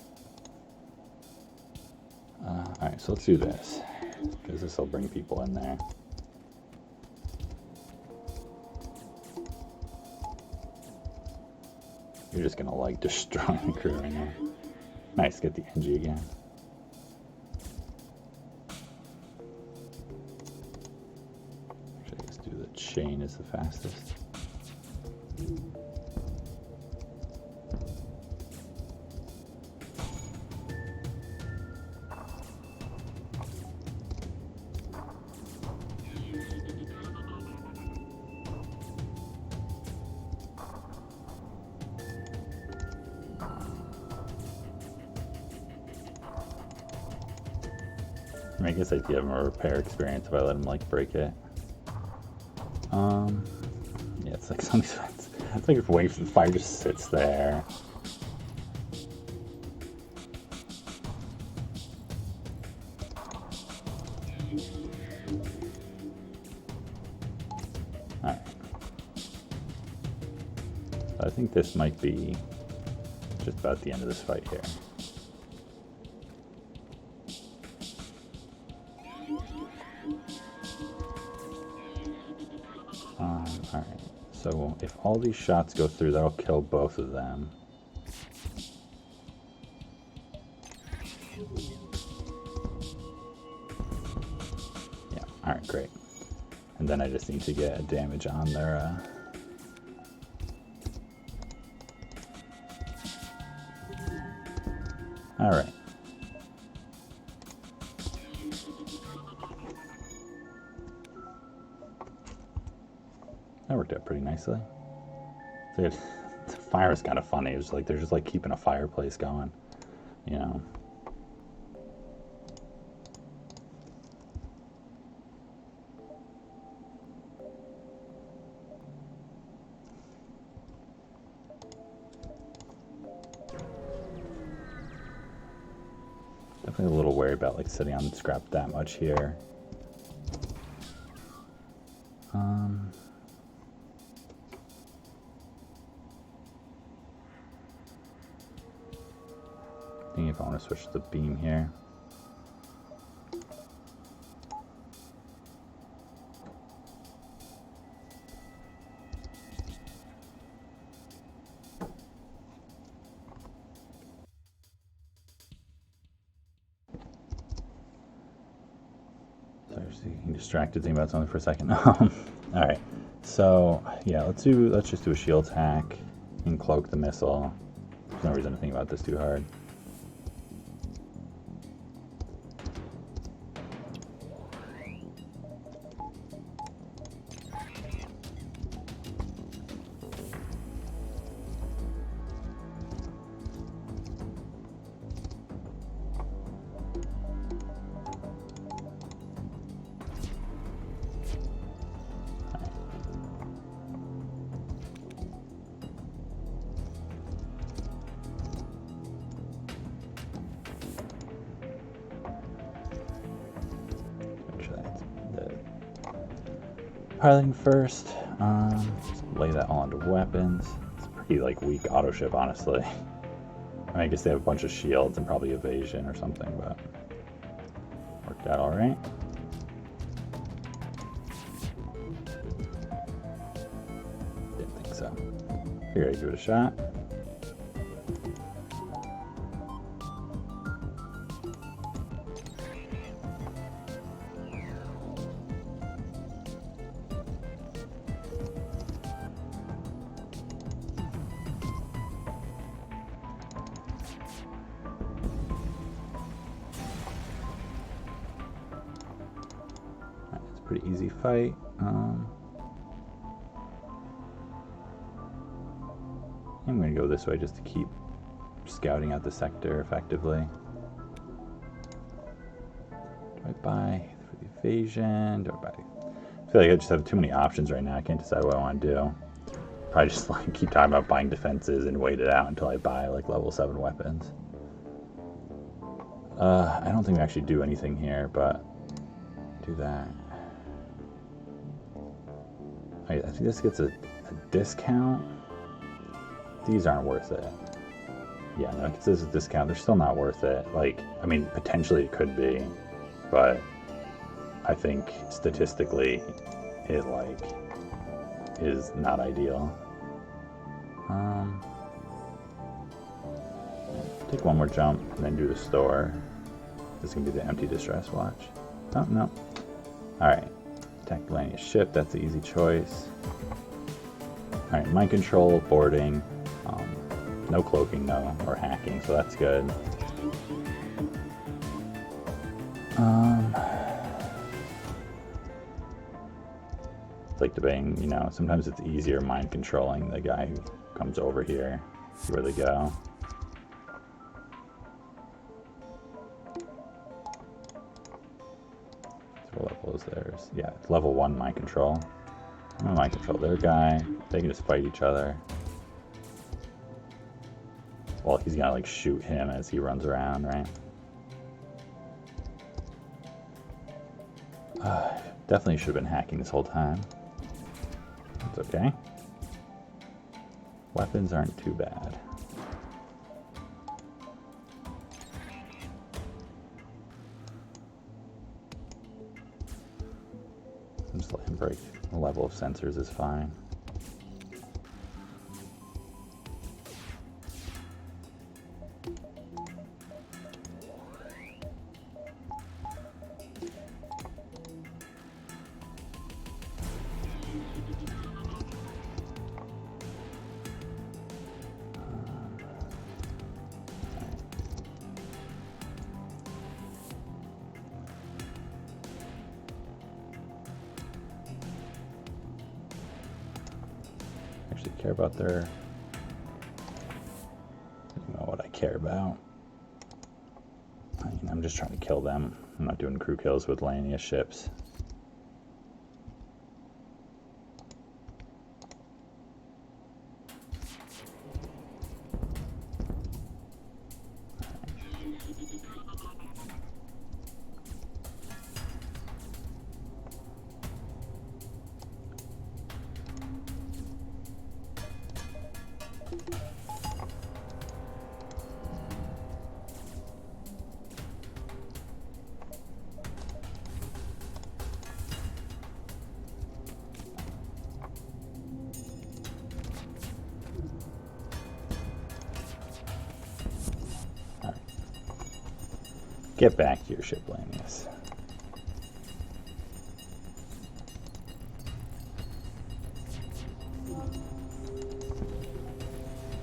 Alright, so let's do this, because this will bring people in there. You're just gonna like destroy the crew right now. Nice, get the NG again. Actually, let's do the chain is the fastest. I guess I'd give him a repair experience if I let him like break it. Yeah, it's like something. It's like if waiting for the fire just sits there. Alright. So I think this might be just about the end of this fight here. Alright, so if all these shots go through, that'll kill both of them. Yeah, alright, great. And then I just need to get damage on their... Alright. That worked out pretty nicely. The fire is kind of funny. It's like they're just like keeping a fireplace going, you know. Definitely a little worried about like sitting on scrap that much here. Thinking if I want to switch to the beam here. Sorry, just getting distracted thinking about something for a second. All right, so yeah, let's just do a shield hack and cloak the missile. There's no reason to think about this too hard. Piloting first, lay that all into weapons. It's pretty like weak auto ship, honestly. I mean, I guess they have a bunch of shields and probably evasion or something, but worked out all right. Didn't think so. Figured I'd give it a shot. Pretty easy fight. I'm going to go this way just to keep scouting out the sector effectively. Do I buy for the evasion? Do I buy? I feel like I just have too many options right now. I can't decide what I want to do. Probably just like keep talking about buying defenses and wait it out until I buy like level 7 weapons. I don't think we actually do anything here, but do that. I think this gets a discount. These aren't worth it. Yeah, no, because this is a discount. They're still not worth it. Like, I mean, potentially it could be, but I think statistically it, like, is not ideal. take one more jump and then do the store. This is going to be the empty distress watch. Oh, no. Alright. Attack Lania's ship. That's an easy choice. Alright, mind control, boarding. No cloaking, though, or hacking, so that's good. It's like debating, you know, sometimes it's easier mind controlling the guy who comes over here. See where they go. What level is theirs? Yeah, it's level 1 mind control. I'm gonna mind control their guy. They can just fight each other. Well, he's gonna like shoot him as he runs around, right? Definitely should have been hacking this whole time. That's okay. Weapons aren't too bad. Just let him break. The level of sensors is fine. Actually care about their... I don't know what I care about. I mean, I'm just trying to kill them. I'm not doing crew kills with Lania ships. Get back to your ship, Lanius.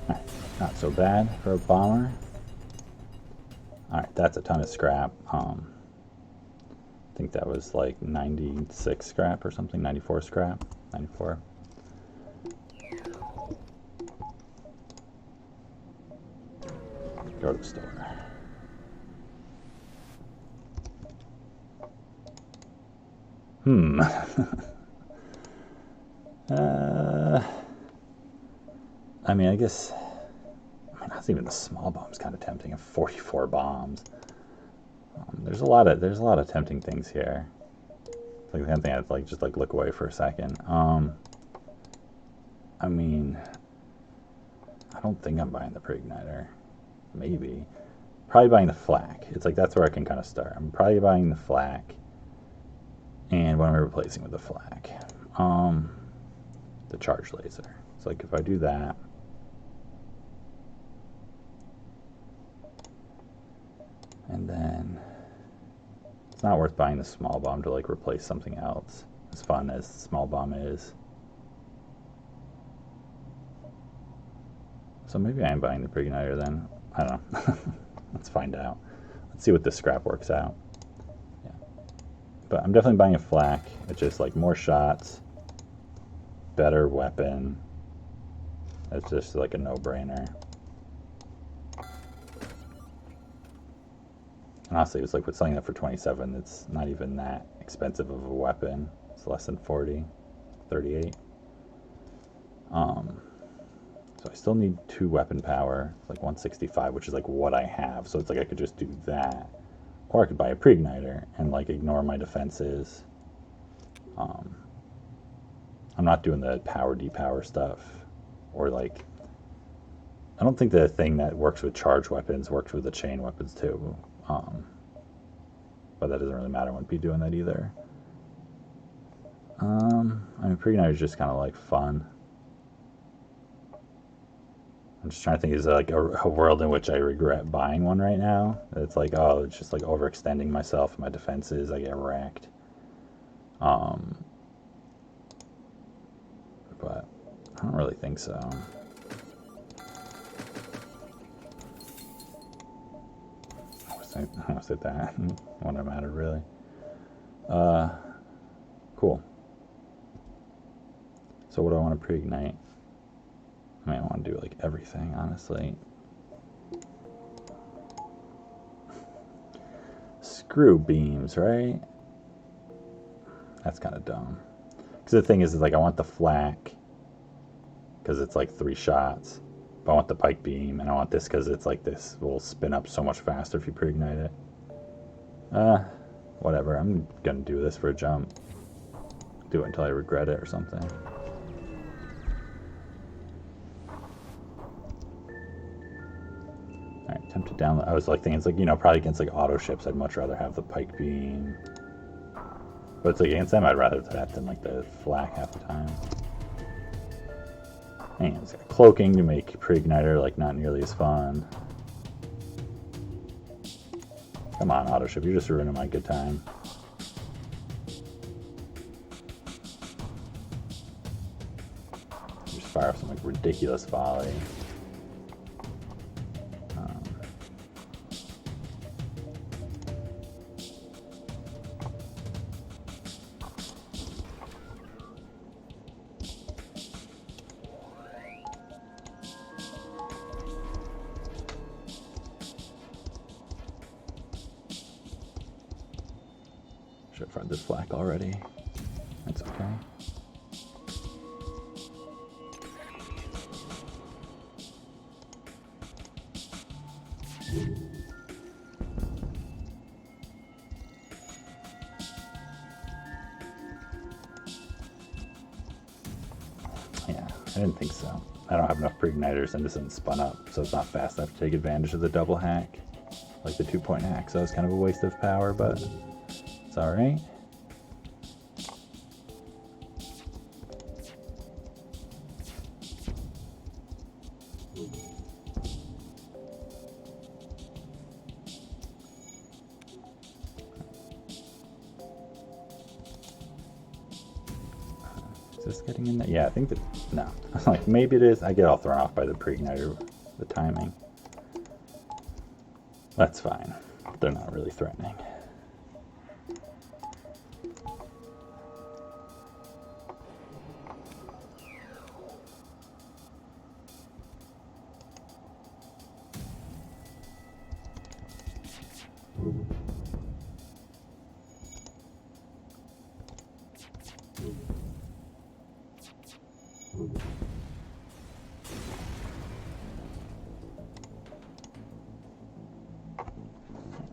Alright, not so bad for a bomber. Alright, that's a ton of scrap. I think that was like 96 scrap or something, 94 scrap, 94. Go to the store. I mean, I guess, that's even the small bomb's kind of tempting. 44 bombs. There's a lot of tempting things here. It's like the kind of thing I'd like just like look away for a second. I mean, I don't think I'm buying the pre-igniter. Maybe. Probably buying the flak. It's like that's where I can kind of start. I'm probably buying the flak. And what am I replacing with the flak? The charge laser. So like if I do that, and then it's not worth buying the small bomb to like replace something else, as fun as the small bomb is. So maybe I am buying the pre-igniter then. I don't know. Let's find out. Let's see what this scrap works out. Yeah. But I'm definitely buying a flak. It's just like more shots, better weapon. It's just like a no-brainer. And honestly, it's like with selling that for 27, it's not even that expensive of a weapon. It's less than 40, 38. So I still need 2 weapon power, like 165, which is like what I have. So it's like I could just do that. Or I could buy a pre-igniter and like ignore my defenses. I'm not doing the power depower stuff. Or like, I don't think the thing that works with charge weapons works with the chain weapons too. But that doesn't really matter. I wouldn't be doing that either. I mean, pre-igniter is just kind of like fun. I'm just trying to think, is there like a world in which I regret buying one right now? It's like, oh, it's just like overextending myself, my defenses, I get wrecked. But I don't really think so. I almost hit that. When it mattered, really. Cool. So what do I want to pre-ignite? I mean, I want to do like everything, honestly. Screw beams, right? That's kind of dumb. Because the thing is like I want the flak because it's like 3 shots. But I want the pike beam, and I want this because it's like this will spin up so much faster if you pre-ignite it. Whatever. I'm gonna do this for a jump. Do it until I regret it or something. Alright, attempt to download. I was like thinking, it's like, you know, probably against like auto ships, I'd much rather have the pike beam. But it's like against them, I'd rather that than like the flak half the time. And it's got cloaking to make pre-igniter like not nearly as fun. Come on, auto ship, you're just ruining my good time. Just fire off some like ridiculous volley. Should have fired this flak already. That's okay. Yeah, I didn't think so. I don't have enough pre-igniters and this isn't spun up, so it's not fast enough to take advantage of the double hack. Like the 2-point hack, so it's kind of a waste of power, but it's alright. Is this getting in there? Yeah, I think that, no. Like, maybe it is. I get all thrown off by the pre-igniter, the timing. That's fine. They're not really threatening.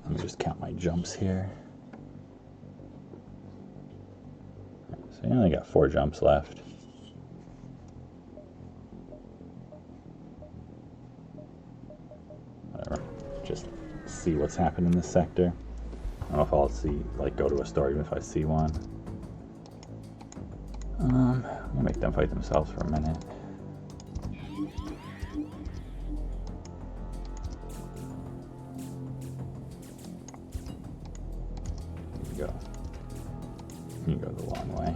Let me just count my jumps here. So you only got 4 jumps left. Whatever. Just see what's happened in this sector. I don't know if I'll see, like, go to a store even if I see one. I'll make them fight themselves for a minute. Go. You go the long way.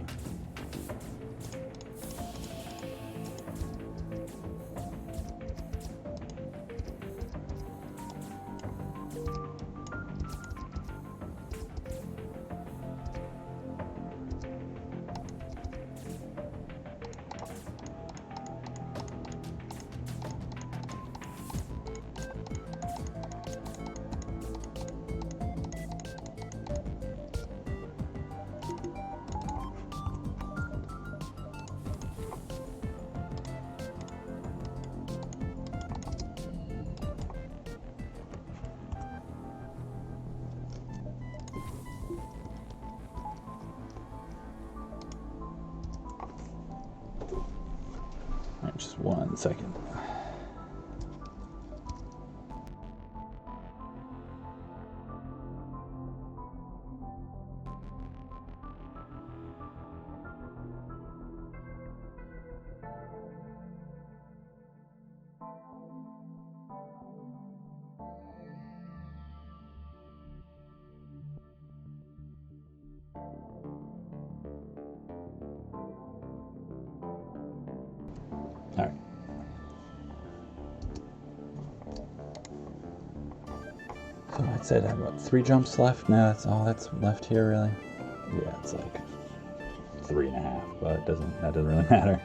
Right, just 1 second. So I'd say I have about 3 jumps left. No, that's all that's left here, really. Yeah, it's like 3.5, but that doesn't really matter.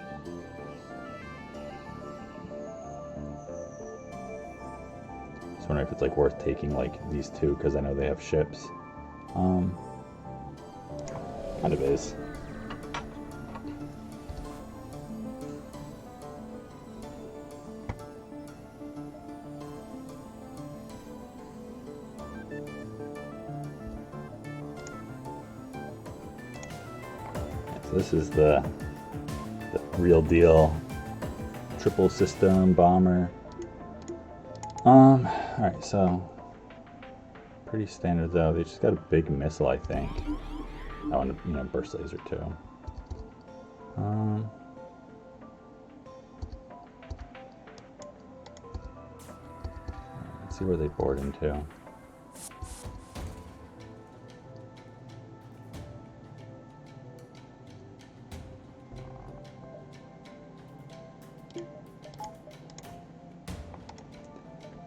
Just wondering if it's like worth taking like these 2 because I know they have ships. Kind of is. So this is the real deal triple system bomber. Alright, so pretty standard though. They just got a big missile, I think. Oh, and you know, burst laser too. Let's see where they board into.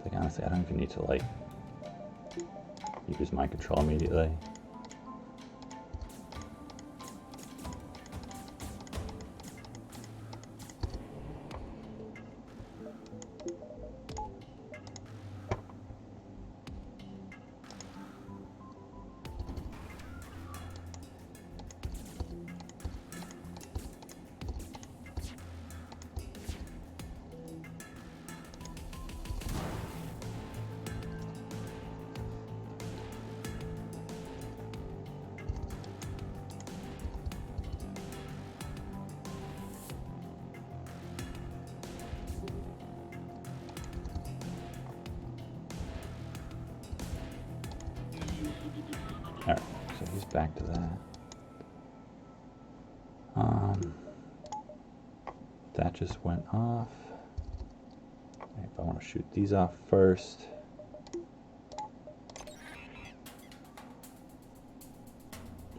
Like honestly, I don't even need to like use mind control immediately. Alright, so he's back to that. That just went off. If I want to shoot these off first. Do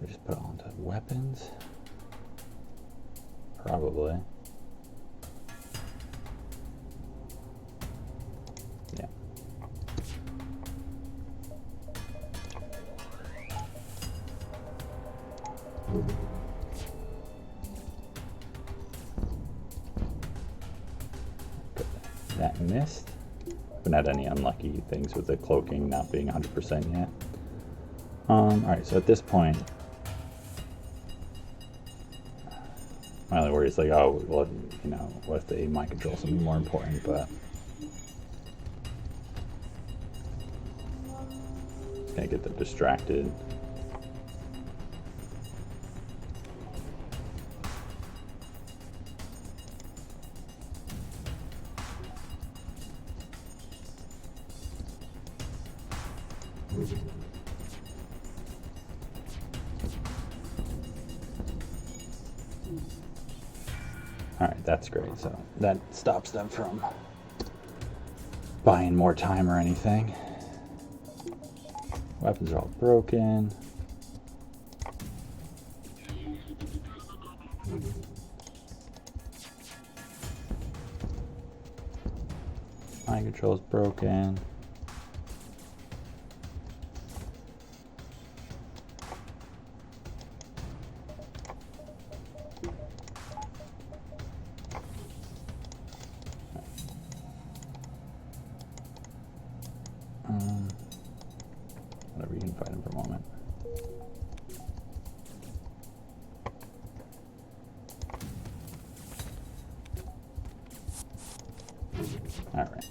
I just put it onto weapons? Probably. Yeah. That missed. Haven't had any unlucky things with the cloaking not being 100% yet. Alright, so at this point, my only worry is like, oh, well, you know, what if they mind control something more important, but it's gonna get them distracted. Alright, that's great. So that stops them from buying more time or anything. Weapons are all broken. Mind control is broken. Whatever, you can fight him for a moment. All right.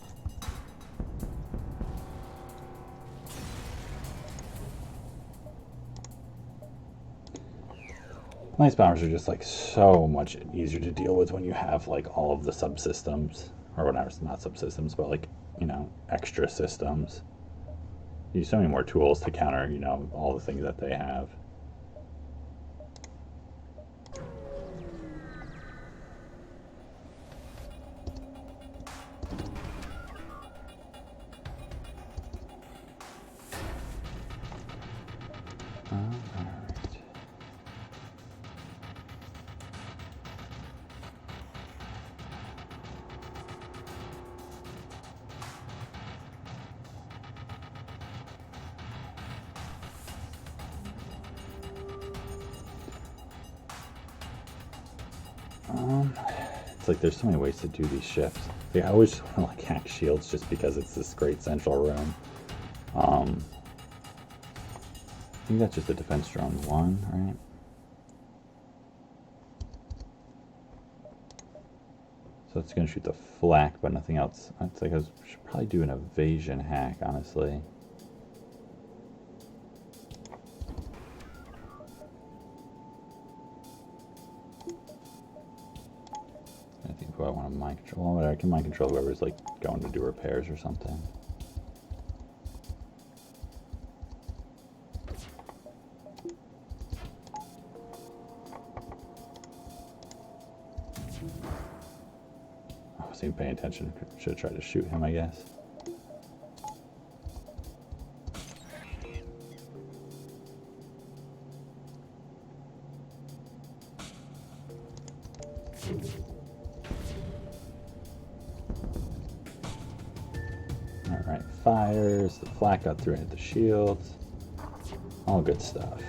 Nice bombers are just like so much easier to deal with when you have like all of the subsystems, or whatever, not subsystems, but like, you know, extra systems. You use so many more tools to counter, you know, all the things that they have. It's like there's so many ways to do these shifts. Yeah, I always want to like hack shields just because it's this great central room. I think that's just a defense drone 1, right? So it's going to shoot the flak, but nothing else. It's like I should probably do an evasion hack, honestly. I think if I want to mind control, well, I can mind control whoever's like going to do repairs or something. I wasn't even paying attention. Should have tried to shoot him, I guess. Alright, fires, the flak got through, hit the shields. All good stuff.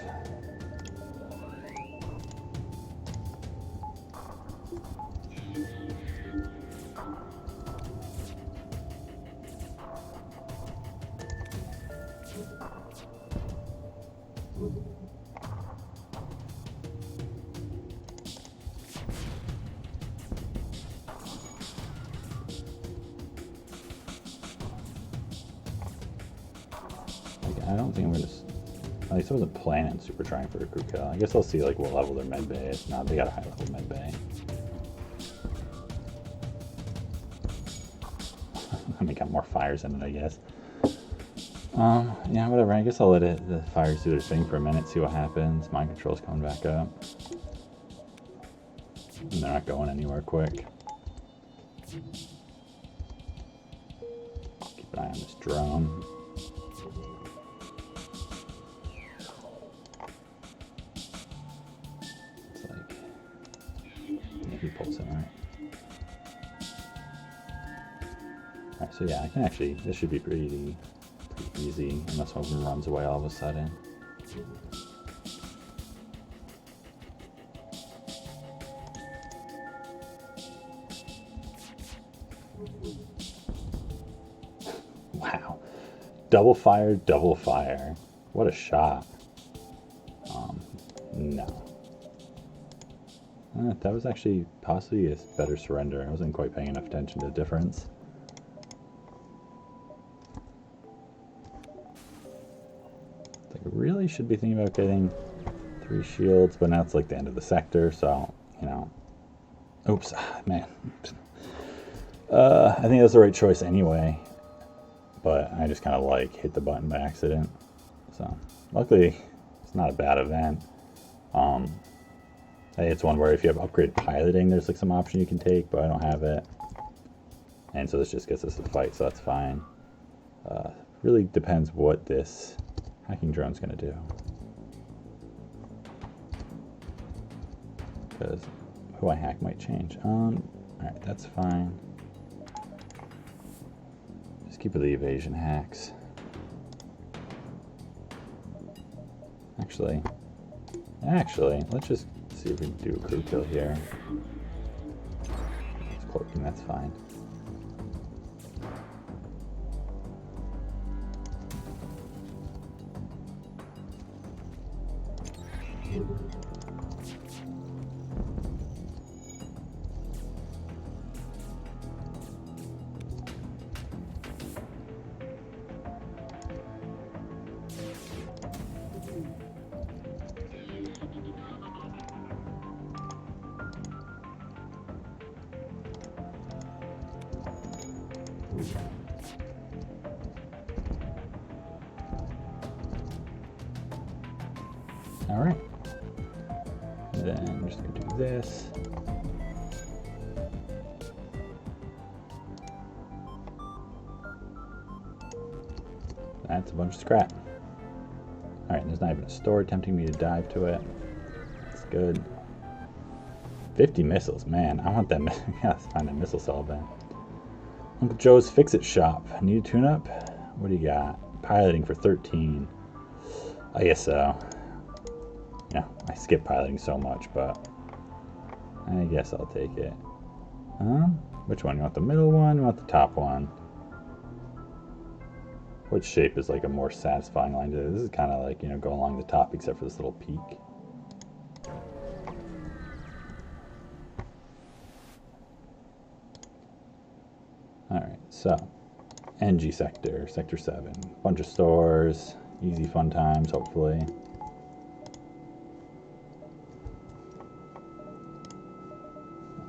I don't think I'm gonna. At least I wasn't planning super trying for a crew kill. I guess I'll see like what level their med bay is. No, they got a high level med bay. I mean, got more fires in it, I guess. Yeah, whatever. I guess I'll let the fires do their thing for a minute, see what happens. Mind control's coming back up. And they're not going anywhere quick. Keep an eye on this drone. It's like, yeah, he pulls in, right? Alright, so yeah, I can actually, this should be pretty easy, unless one of them runs away all of a sudden. Wow. Double fire. What a shot. No. That was actually possibly a better surrender. I wasn't quite paying enough attention to the difference. Like, I really should be thinking about getting 3 shields, but now it's like the end of the sector, so, you know. Oops, man. I think that's the right choice anyway, but I just kind of like hit the button by accident. So luckily it's not a bad event. It's one where if you have upgraded piloting, there's like some option you can take, but I don't have it, and so this just gets us to the fight, so that's fine. Really depends what this hacking drone's gonna do, because who I hack might change. Alright, that's fine. Just keep with the evasion hacks. Actually, let's just see if we can do a crew kill here. It's cloaking, that's fine. Alright. Then I'm just going to do this. That's a bunch of scrap. Alright, there's not even a store tempting me to dive to it. That's good. 50 missiles, man. I want that. Yeah, let's find that missile cell then. Uncle Joe's Fix-It Shop. Need a tune-up? What do you got? Piloting for 13. I guess so. Yeah, I skip piloting so much, but I guess I'll take it. Which one? You want the middle one? You want the top one? Which shape is like a more satisfying line to do? This is kind of like, you know, go along the top except for this little peak. Alright, so NG sector, sector 7. Bunch of stores, easy fun times, hopefully.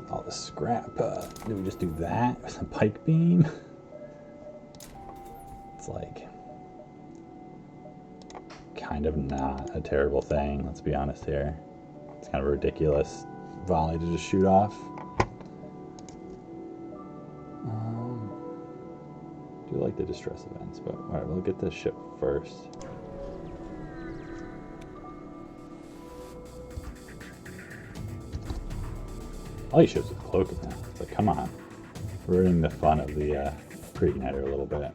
All the scrap. Did we just do that with a pike beam? It's like kind of not a terrible thing, let's be honest here. It's kind of a ridiculous volley to just shoot off. I do like the distress events, but alright, we'll get this ship first. All these ships with cloaking now. It's like, come on. Ruining the fun of the pre-igniter a little bit.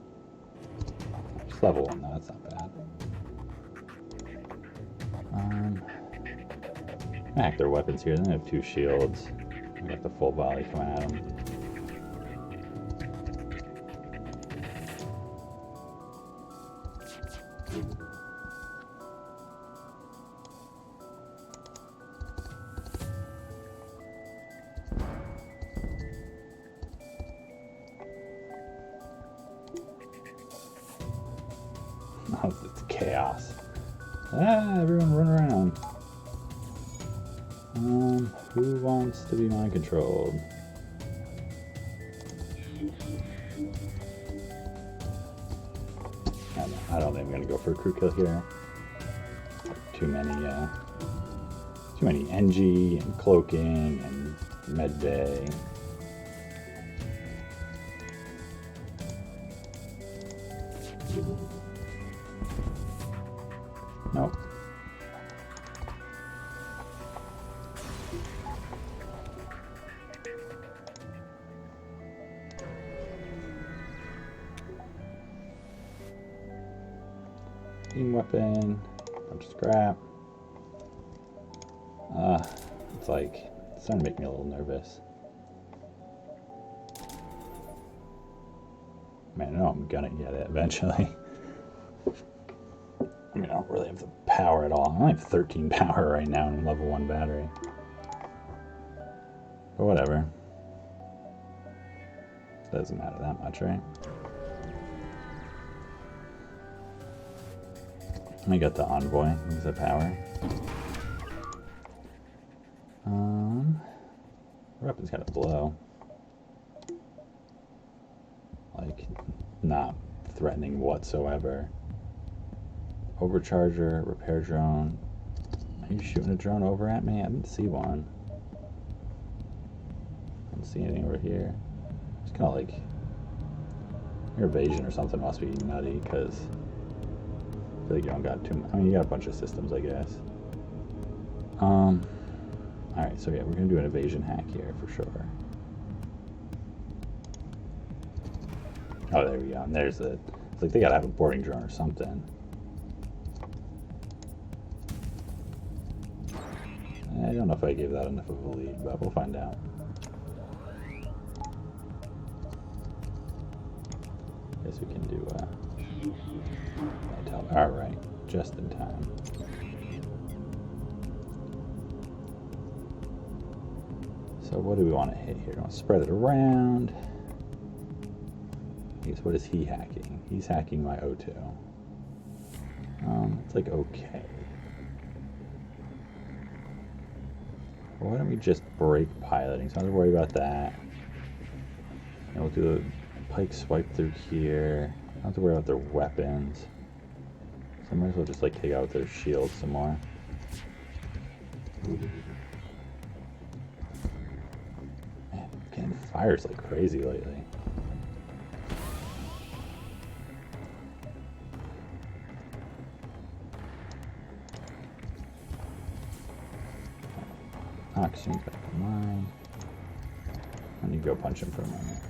Just level 1 though, that's not bad. I hack their weapons here. They have 2 shields. I got the full volley coming at them. Oh, it's chaos. Ah, everyone run around. Who wants to be mind controlled? I don't think I'm gonna go for a crew kill here. Too many NG and cloaking and med bay. Nope. Beam weapon, bunch of scrap. It's like, it's starting to make me a little nervous. Man, I know I'm gonna get it eventually. I mean, I don't really have the power at all. I only have 13 power right now in level 1 battery. But whatever. Doesn't matter that much, right? I got the envoy. Use the power. Weapon's got a blow. Like, not threatening whatsoever. Overcharger, repair drone. Are you shooting a drone over at me? I didn't see one. I don't see anything over here. It's kind of like your evasion or something must be nutty because I feel like you don't got too much. I mean, you got a bunch of systems, I guess. Alright, so yeah, we're gonna do an evasion hack here for sure. Oh, there we go. And there's the. It's like they gotta have a boarding drone or something. I don't know if I gave that enough of a lead, but we'll find out. Guess we can do alright, just in time. So what do we want to hit here? Do we want to spread it around? I guess what is he hacking? He's hacking my O2. It's like okay. Well, why don't we just break piloting? So I don't have to worry about that. And we'll do a pike swipe through here. I don't have to worry about their weapons. So I might as well just like take out their shields some more. Man, getting fires like crazy lately. Oxygen's back online. I need to go punch him for a moment.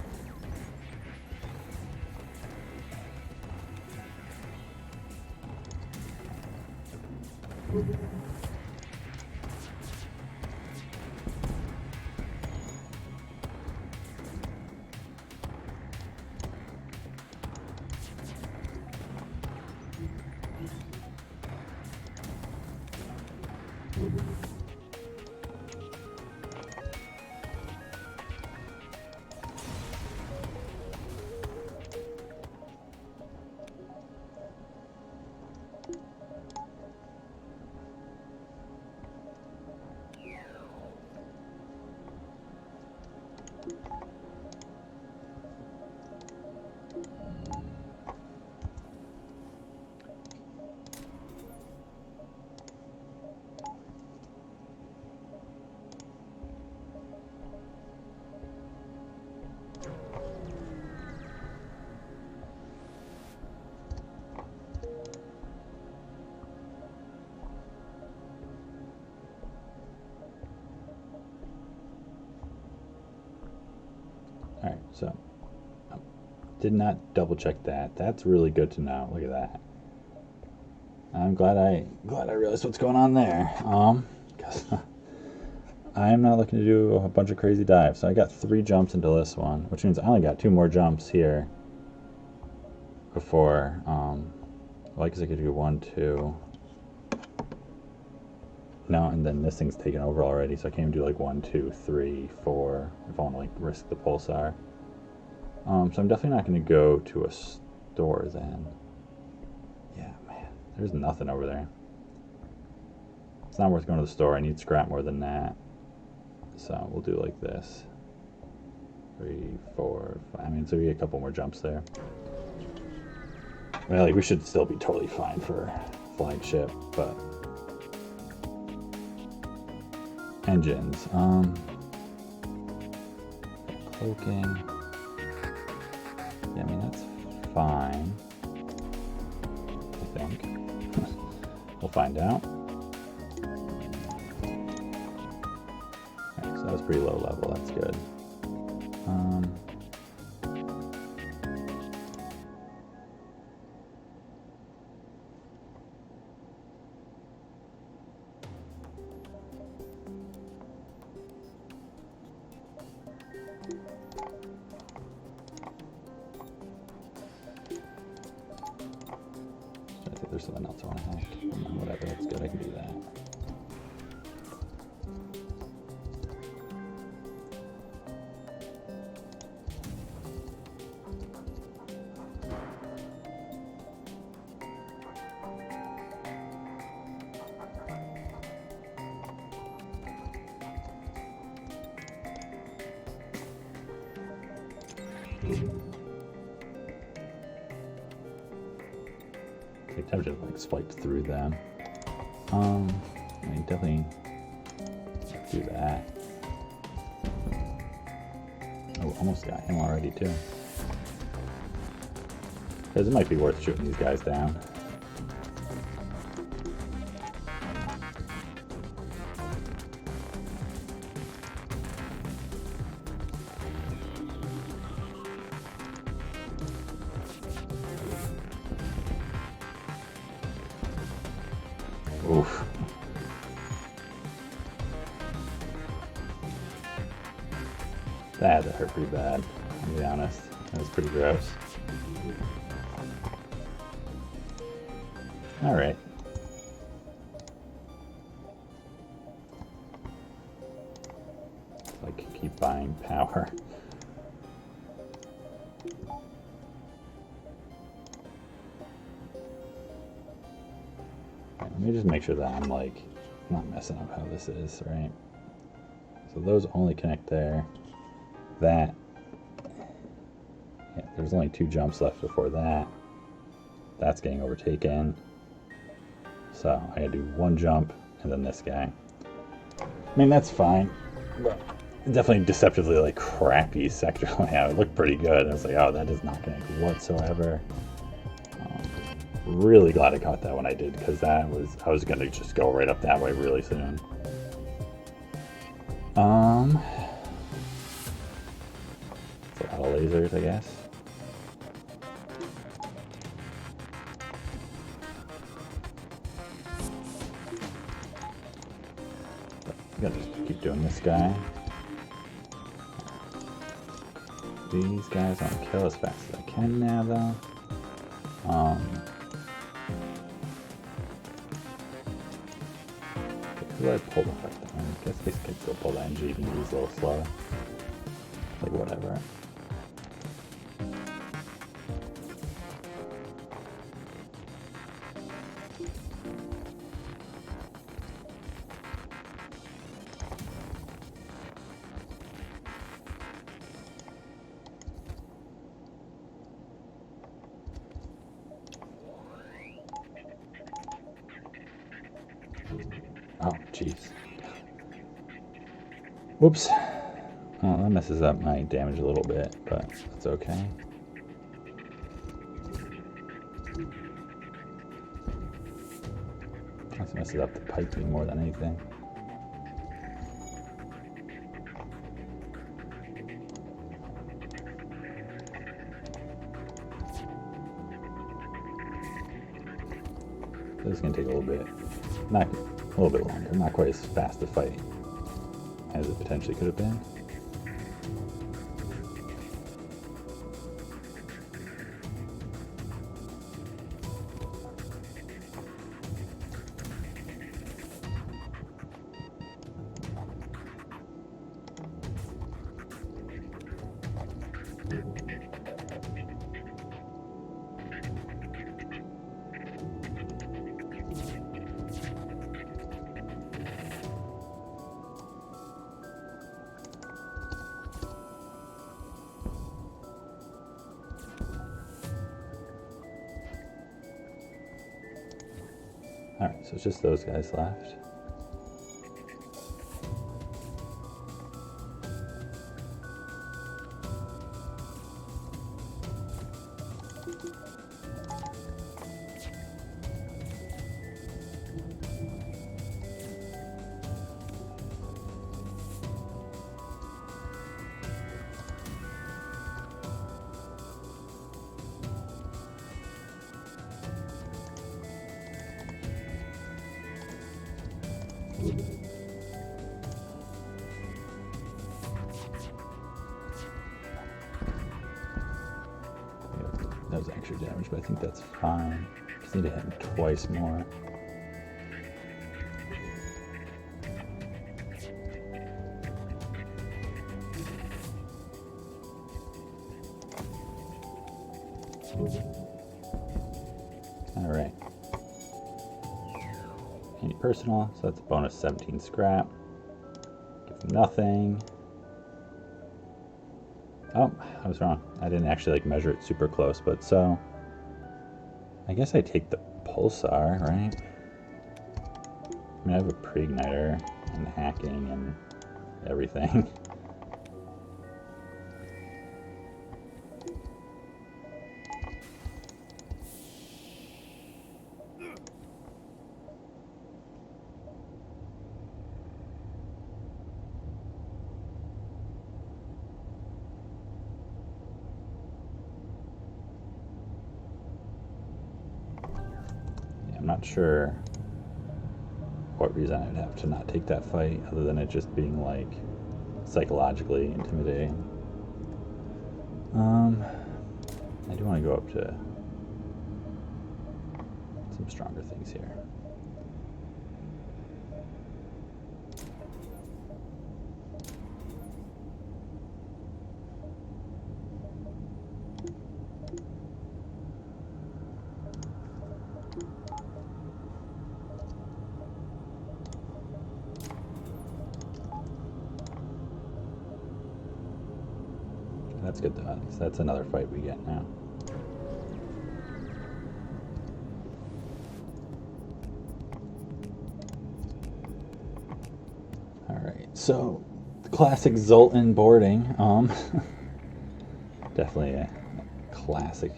So, did not double check that. That's really good to know. Look at that. I'm glad I realized what's going on there. 'Cause I am not looking to do a bunch of crazy dives. So I got 3 jumps into this one, which means I only got 2 more jumps here before. Well, I guess I could do 1, 2. No, and then this thing's taken over already, so I can't even do like 1, 2, 3, 4 if I want to like risk the pulsar. So I'm definitely not going to go to a store then. Yeah, man, there's nothing over there. It's not worth going to the store. I need scrap more than that. So we'll do like this. 3, 4, 5. I mean, so we get a couple more jumps there. I mean, like, we should still be totally fine for flagship, but engines. Cloaking. Yeah, I mean, that's fine. I think. We'll find out. Okay, so that was pretty low level. That's good. I think there's something else I want to hack. Whatever, that's good. I can do that. I tempted to like swipe through them. I mean, definitely do that. Oh, almost got him already too. Because it might be worth shooting these guys down. Oof. That hurt pretty bad, I'll be honest. That was pretty gross. Alright. Like, keep buying power. Let me just make sure that I'm like not messing up how this is, right? So those only connect there. That, yeah, there's only 2 jumps left before that. That's getting overtaken. So I gotta do 1 jump and then this guy. I mean, that's fine, but definitely deceptively like crappy sector layout. It looked pretty good. I was like, oh, that is not connect whatsoever. Really glad I caught that when I did, because I was gonna just go right up that way really soon. It's a lot of lasers, I guess. I'm gonna just keep doing this guy. These guys don't kill as fast as I can now, though. Who I pull the fuck down? I guess they can still pull the NG, even use a little slow. Like, whatever. Oh, jeez. Whoops. Oh, that messes up my damage a little bit, but it's okay. This messes up the piping more than anything. So it's gonna take a little bit, not a little bit longer, not quite as fast a fight as it potentially could have been. Alright, so it's just those guys left. That was extra damage, but I think that's fine. Just need to hit him twice more. Alright. Any personal, so that's a bonus 17 scrap. Give him nothing. Oh, I was wrong. I didn't actually like measure it super close, but so I guess I take the pulsar, right? I mean, I have a pre-igniter and hacking and everything. I'm not sure what reason I'd have to not take that fight other than it just being like psychologically intimidating. I do want to go up to some stronger things here. That's good though. That's another fight we get now. Alright, so the classic Zoltan boarding. Definitely a classic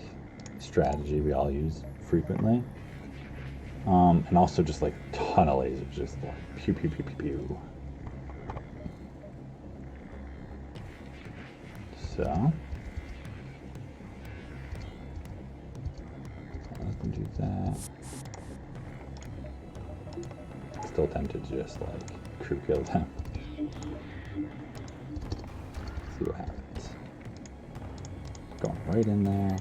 strategy we all use frequently. And also just like a ton of lasers, just like pew pew pew pew pew. So let them do that. Still tempted to just like crew kill them. See what happens. Going right in there.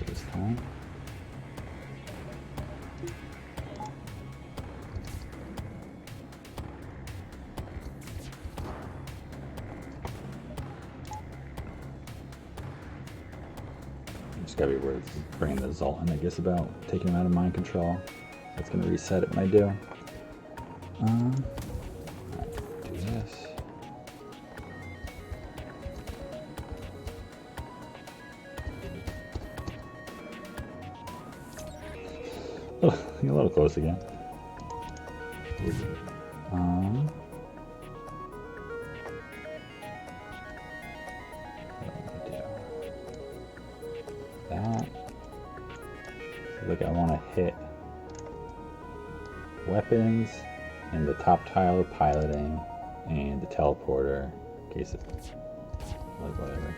This time. Just gotta be worth bringing the Zoltan, I guess, about taking him out of mind control. That's gonna reset it when I do. Alright, do this. Oh, you're a little close again. That. Look, I want to hit weapons And the top tile piloting, and the teleporter, in case it's like whatever.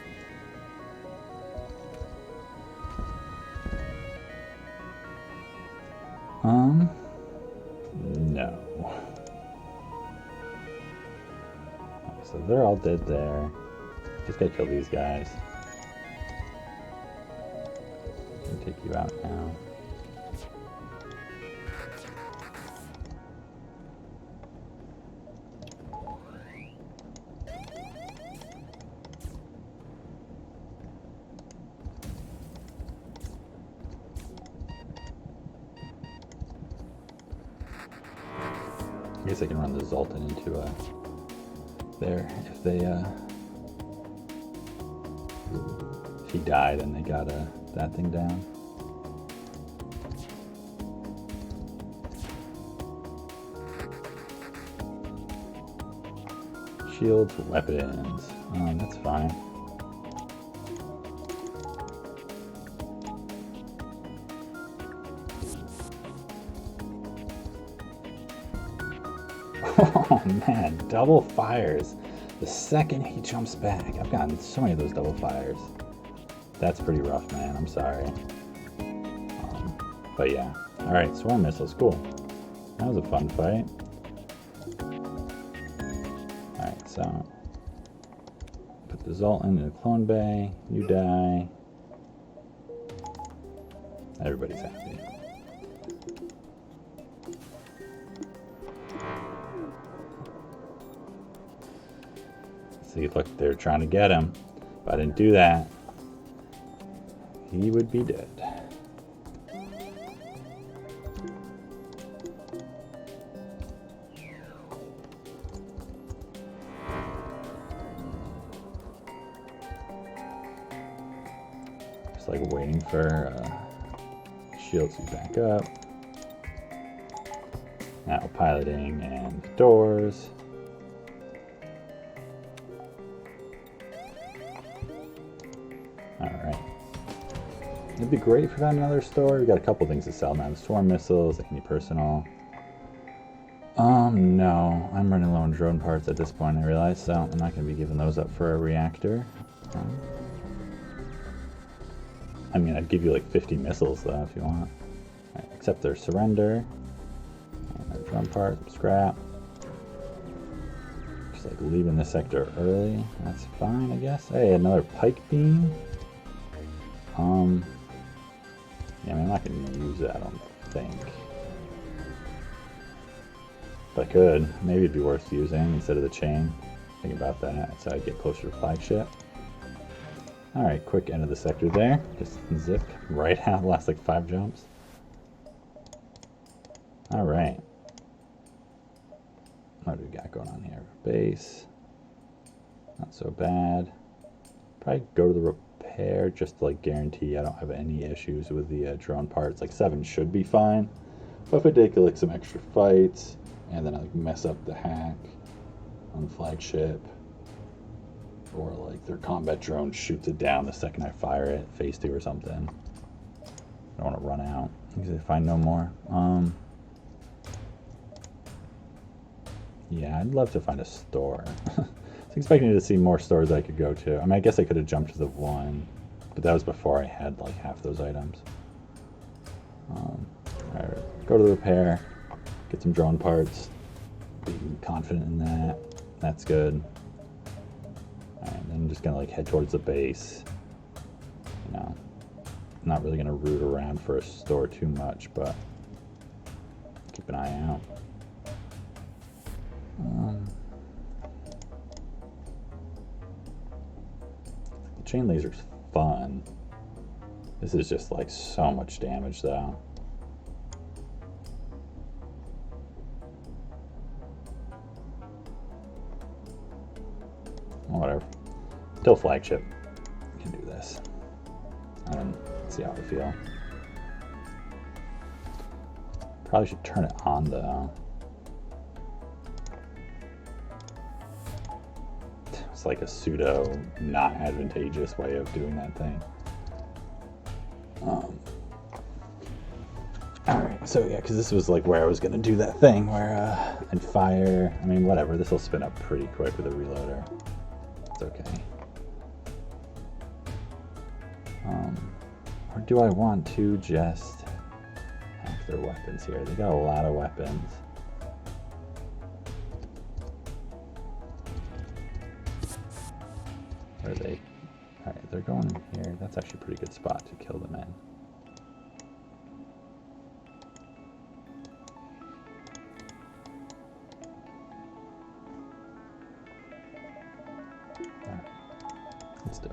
No. So they're all dead there. Just gotta kill these guys. I'll take you out now. I guess I can run the Zoltan into there if they if he died and they got that thing down. Shields, weapons. That's fine. Oh man, double fires. The second he jumps back. I've gotten so many of those double fires. That's pretty rough, man. I'm sorry. But yeah. Alright, swarm missiles. Cool. That was a fun fight. Alright, so put the Zoltan in the clone bay. You die. Everybody's happy. See, look, they're trying to get him. If I didn't do that, he would be dead. Just like waiting for shields to back up. Now piloting and doors. Alright. It'd be great if we found another store. We got a couple things to sell now. The swarm missiles, any personal. No. I'm running low on drone parts at this point, I realize, so I'm not going to be giving those up for a reactor. I mean, I'd give you like 50 missiles, though, if you want. Right, accept their surrender. And drone part, scrap. Just like leaving the sector early. That's fine, I guess. Hey, another pike beam. Yeah, I mean, I'm not going to use it, I don't think. But I could. Maybe it'd be worth using instead of the chain. Think about that. So I'd get closer to flagship. Alright, quick end of the sector there. Just zip right out, last like 5 jumps. Alright. What do we got going on here? Base. Not so bad. Probably go to the repair just to like guarantee I don't have any issues with the drone parts. Like 7 should be fine. But if I take like some extra fights and then I like mess up the hack on flagship, or like their combat drone shoots it down the second I fire it, phase 2 or something, I don't want to run out because I find no more. Yeah, I'd love to find a store. I was expecting to see more stores I could go to. I mean, I guess I could have jumped to the one, but that was before I had like half those items. Alright, go to the repair, get some drone parts, be confident in that. That's good. Alright, then I'm just gonna like head towards the base. You know, I'm not really gonna root around for a store too much, but keep an eye out. The chain laser's fun. This is just like so much damage though. Whatever. Still flagship. We can do this. And see how I feel. Probably should turn it on though. It's like a pseudo not advantageous way of doing that thing. Alright, so yeah, because this was like where I was going to do that thing where I'd fire. I mean, whatever, this will spin up pretty quick with a reloader. It's okay. Or do I want to just hack their weapons here? They got a lot of weapons. Where are they? Alright, they're going in here. That's actually a pretty good spot to kill them in. Alright, let's do it.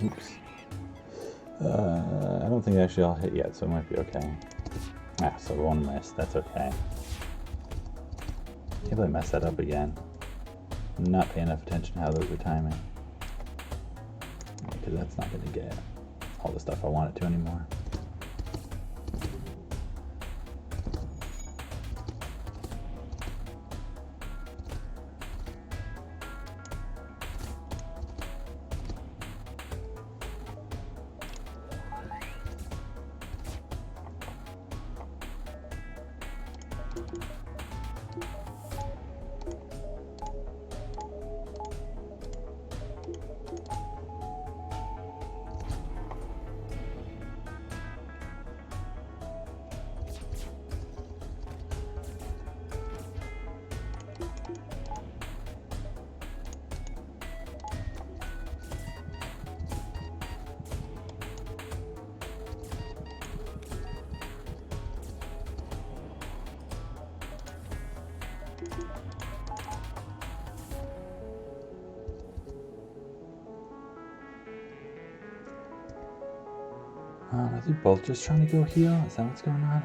Oops. I don't think actually I'll hit yet, so it might be okay. Ah, so one miss, that's okay. Can't believe I messed that up again. I'm not paying enough attention to how those are timing. Because that's not going to get all the stuff I want it to anymore. Are they both just trying to go heal? Is that what's going on?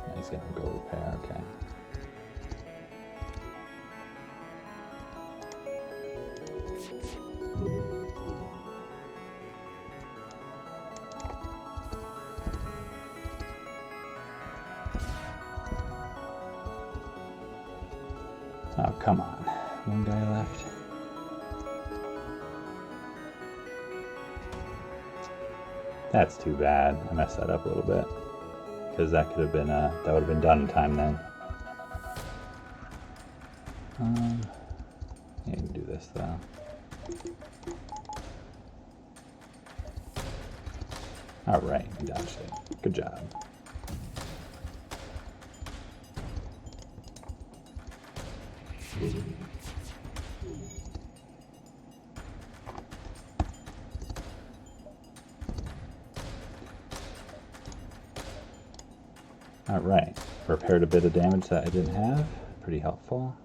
Yeah, he's gonna go repair, okay. Oh, come on. One guy left. That's too bad. I messed that up a little bit. Because that could have been, that would have been done in time then. Yeah, you can do this though. Alright, you dodged it. Good job. Alright, repaired a bit of damage that I didn't have. Pretty helpful.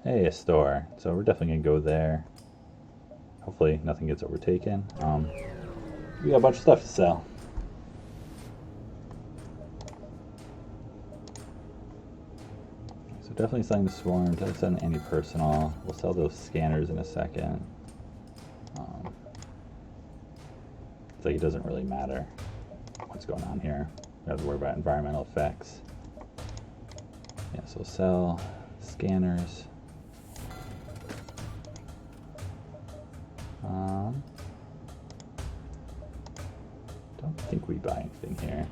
Hey, a store. So we're definitely going to go there. Hopefully nothing gets overtaken. We got a bunch of stuff to sell. So definitely selling the swarm, definitely selling anti-personal. We'll sell those scanners in a second. It's like it doesn't really matter what's going on here. We have to worry about environmental effects. Yeah, so sell scanners. Don't think we buy anything here.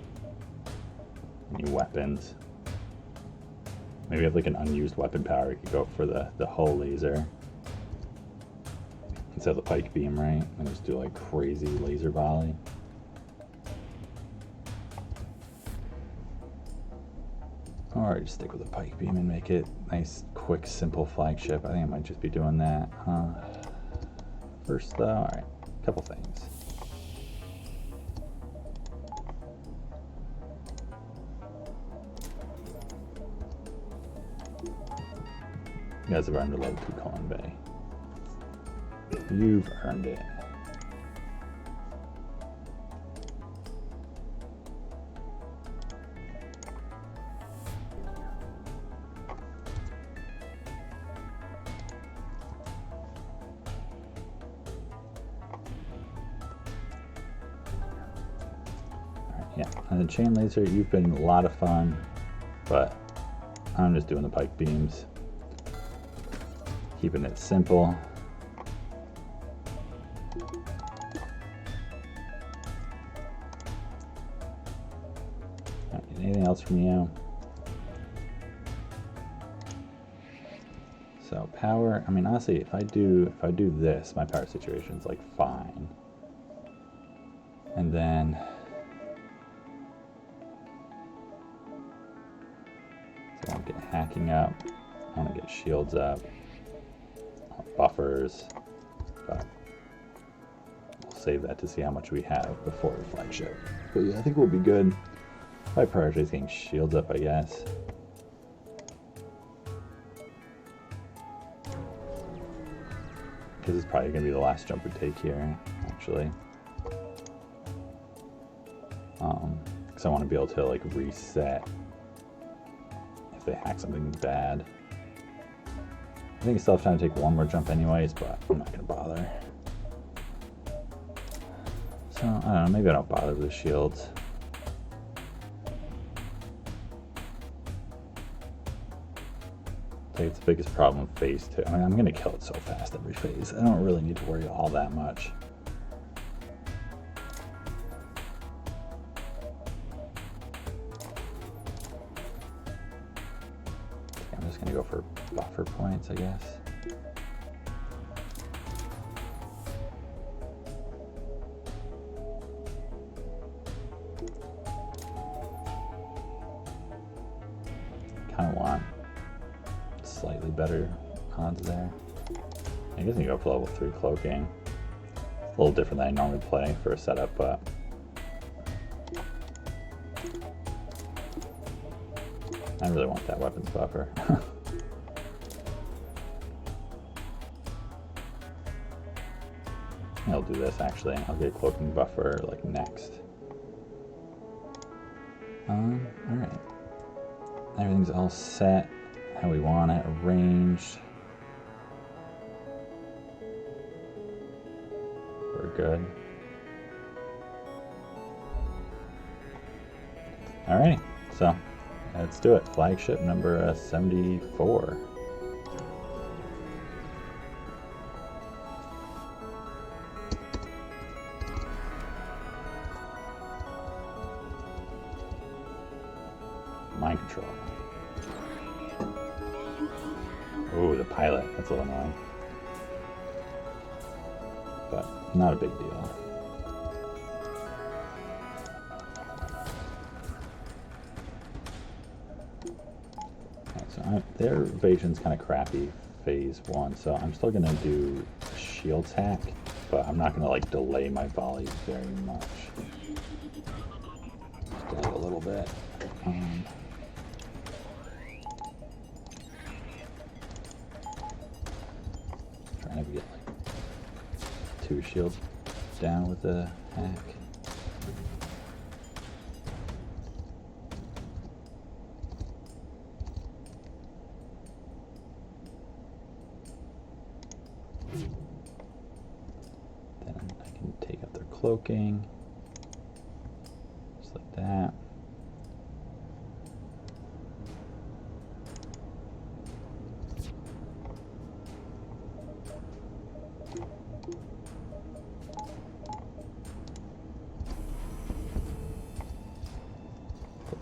Any weapons? Maybe we have like an unused weapon power. We could go for the hull laser instead of the pike beam, right? And just do like crazy laser volley. Or just stick with the pike beam and make it nice, quick, simple flagship. I think I might just be doing that. First though, alright, a couple things. You guys have earned a level 2 Coin Bay. You've earned it. Yeah, and the chain laser, you've been a lot of fun, but I'm just doing the pike beams. Keeping it simple. Anything else from you? So power, I mean honestly, if I do this, my power situation's like fine. And then so I want to get hacking up, I want to get shields up, buffers, but we'll save that to see how much we have before the flagship. But yeah, I think we'll be good. My priority is getting shields up, I guess. Because it's probably going to be the last jump we take here, actually. Because I want to be able to like reset if they hack something bad. I think I still have time to take one more jump anyways, but I'm not going to bother. So, I don't know, maybe I don't bother with the shields. I think it's the biggest problem with phase 2. I mean, I'm going to kill it so fast every phase. I don't really need to worry all that much. I'm just going to go for buffer points, I guess. Kind of want slightly better odds there. I guess you go for level 3 cloaking. It's a little different than I normally play for a setup, but I really want that weapons buffer. I'll do this actually. I'll get a cloaking buffer like next. Alright. Everything's all set how we want it, arranged. We're good. Alrighty, so let's do it. Flagship number 74. Mind control. Ooh, the pilot. That's a little annoying. But not a big deal. Right, so their evasion's kind of crappy, phase 1, so I'm still going to do shields hack, but I'm not going to like delay my volleys very much. Just delay a little bit. Trying to get like 2 shields down with the hack. Then I can take up their cloaking, just like that.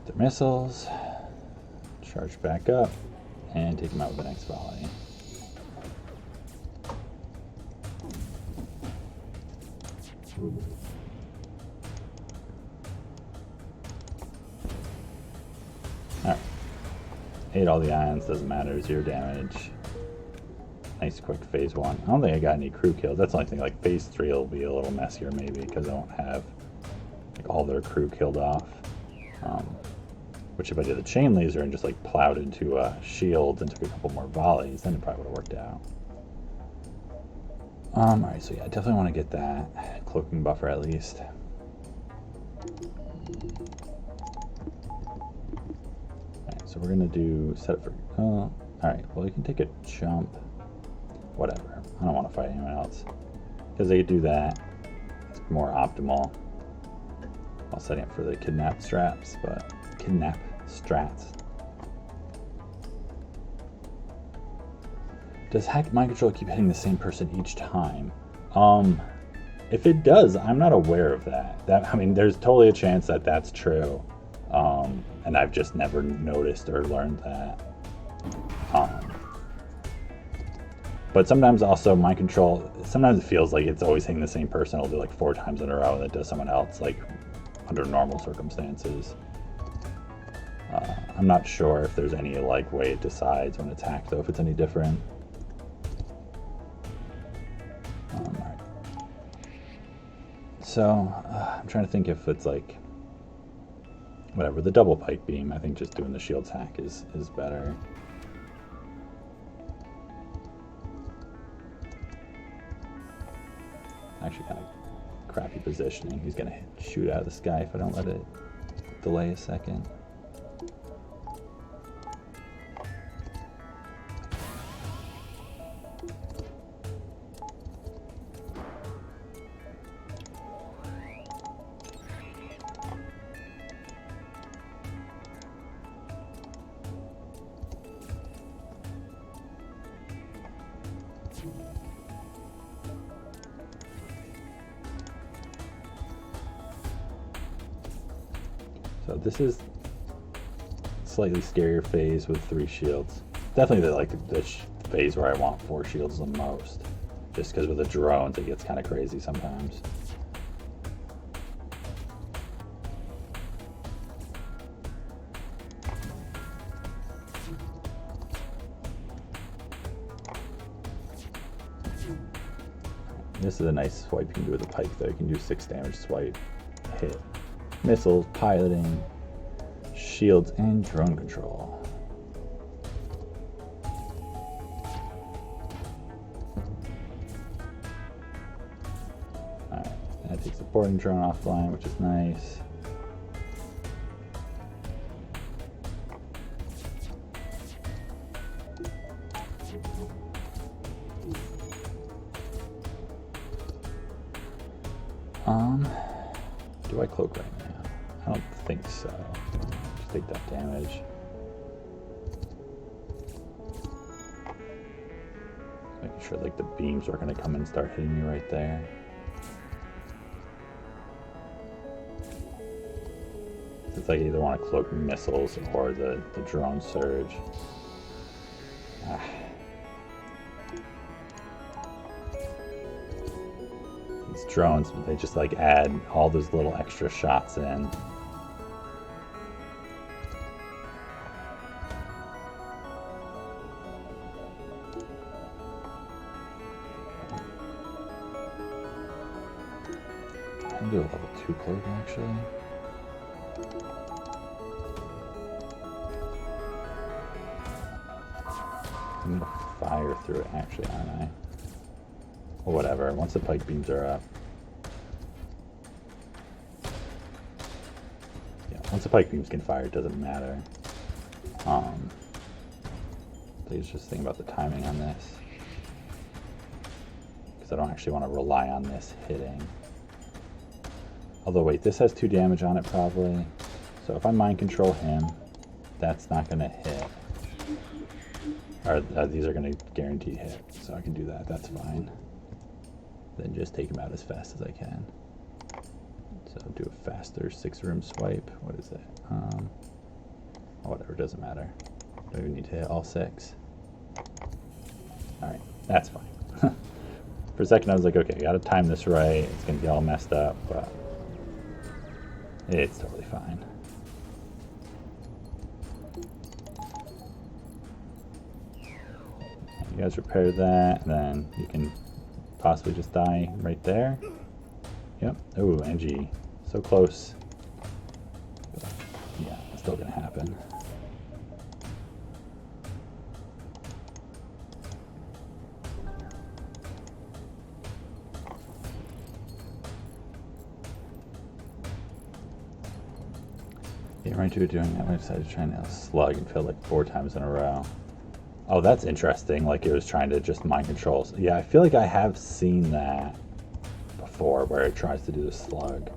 Their missiles, charge back up, and take them out with the next volley. Alright. Ate all the ions, doesn't matter, 0 damage. Nice quick phase 1. I don't think I got any crew kills. That's the only thing. Like phase 3 will be a little messier maybe because I won't have like all their crew killed off. Which if I did a chain laser and just like plowed into shields and took a couple more volleys, then it probably would have worked out. Alright, so yeah, I definitely want to get that cloaking buffer at least. Alright, so we're gonna do set it for alright, well you can take a jump. Whatever. I don't want to fight anyone else. Because they could do that. It's more optimal. While setting up for the kidnap straps, but kidnap strats. Does hack mind control keep hitting the same person each time? If it does, I'm not aware of that. I mean, there's totally a chance that that's true, and I've just never noticed or learned that. But sometimes also mind control. Sometimes it feels like it's always hitting the same person. It'll do like 4 times in a row, and it does someone else like under normal circumstances. I'm not sure if there's any like way it decides when it's hacked, though, if it's any different. Right. So I'm trying to think if it's like whatever, the double pike beam. I think just doing the shields hack is better. Actually kind of crappy positioning. He's gonna shoot out of the sky if I don't let it delay a second. So this is slightly scarier phase with 3 shields. Definitely the phase where I want 4 shields the most. Just because with the drones it gets kind of crazy sometimes. This is a nice swipe you can do with a pike though. You can do 6 damage swipe, hit. Missiles, piloting, shields, and drone control. Alright, that takes the boarding drone offline, which is nice. Do I cloak right now? I don't think so. Just take that damage. Making sure like the beams are gonna come in and start hitting me right there. It's like I either want to cloak missiles or the drone surge. These drones, they just like add all those little extra shots in. I can do a level 2 cloak actually. I'm gonna fire through it actually, aren't I? Or whatever, once the pike beams are up. Yeah, once the pike beams can fire, it doesn't matter. Please just think about the timing on this. Because I don't actually want to rely on this hitting. Although wait, this has 2 damage on it probably. So if I mind control him, that's not going to hit. Or these are going to guarantee hit, so I can do that, that's fine. Then just take him out as fast as I can. So do a faster 6-room swipe. What is it? Whatever, doesn't matter. Don't even need to hit all 6. Alright, that's fine. For a second I was like, okay, I gotta time this right. It's gonna be all messed up, but it's totally fine. You guys repair that, then you can possibly just die right there. Yep. Oh, NG. So close. Yeah, still gonna happen. Yeah, right, you were doing that. I decided to try and slug and failed like 4 times in a row. Oh, that's interesting. Like it was trying to just mind control. Yeah, I feel like I have seen that before where it tries to do the slug.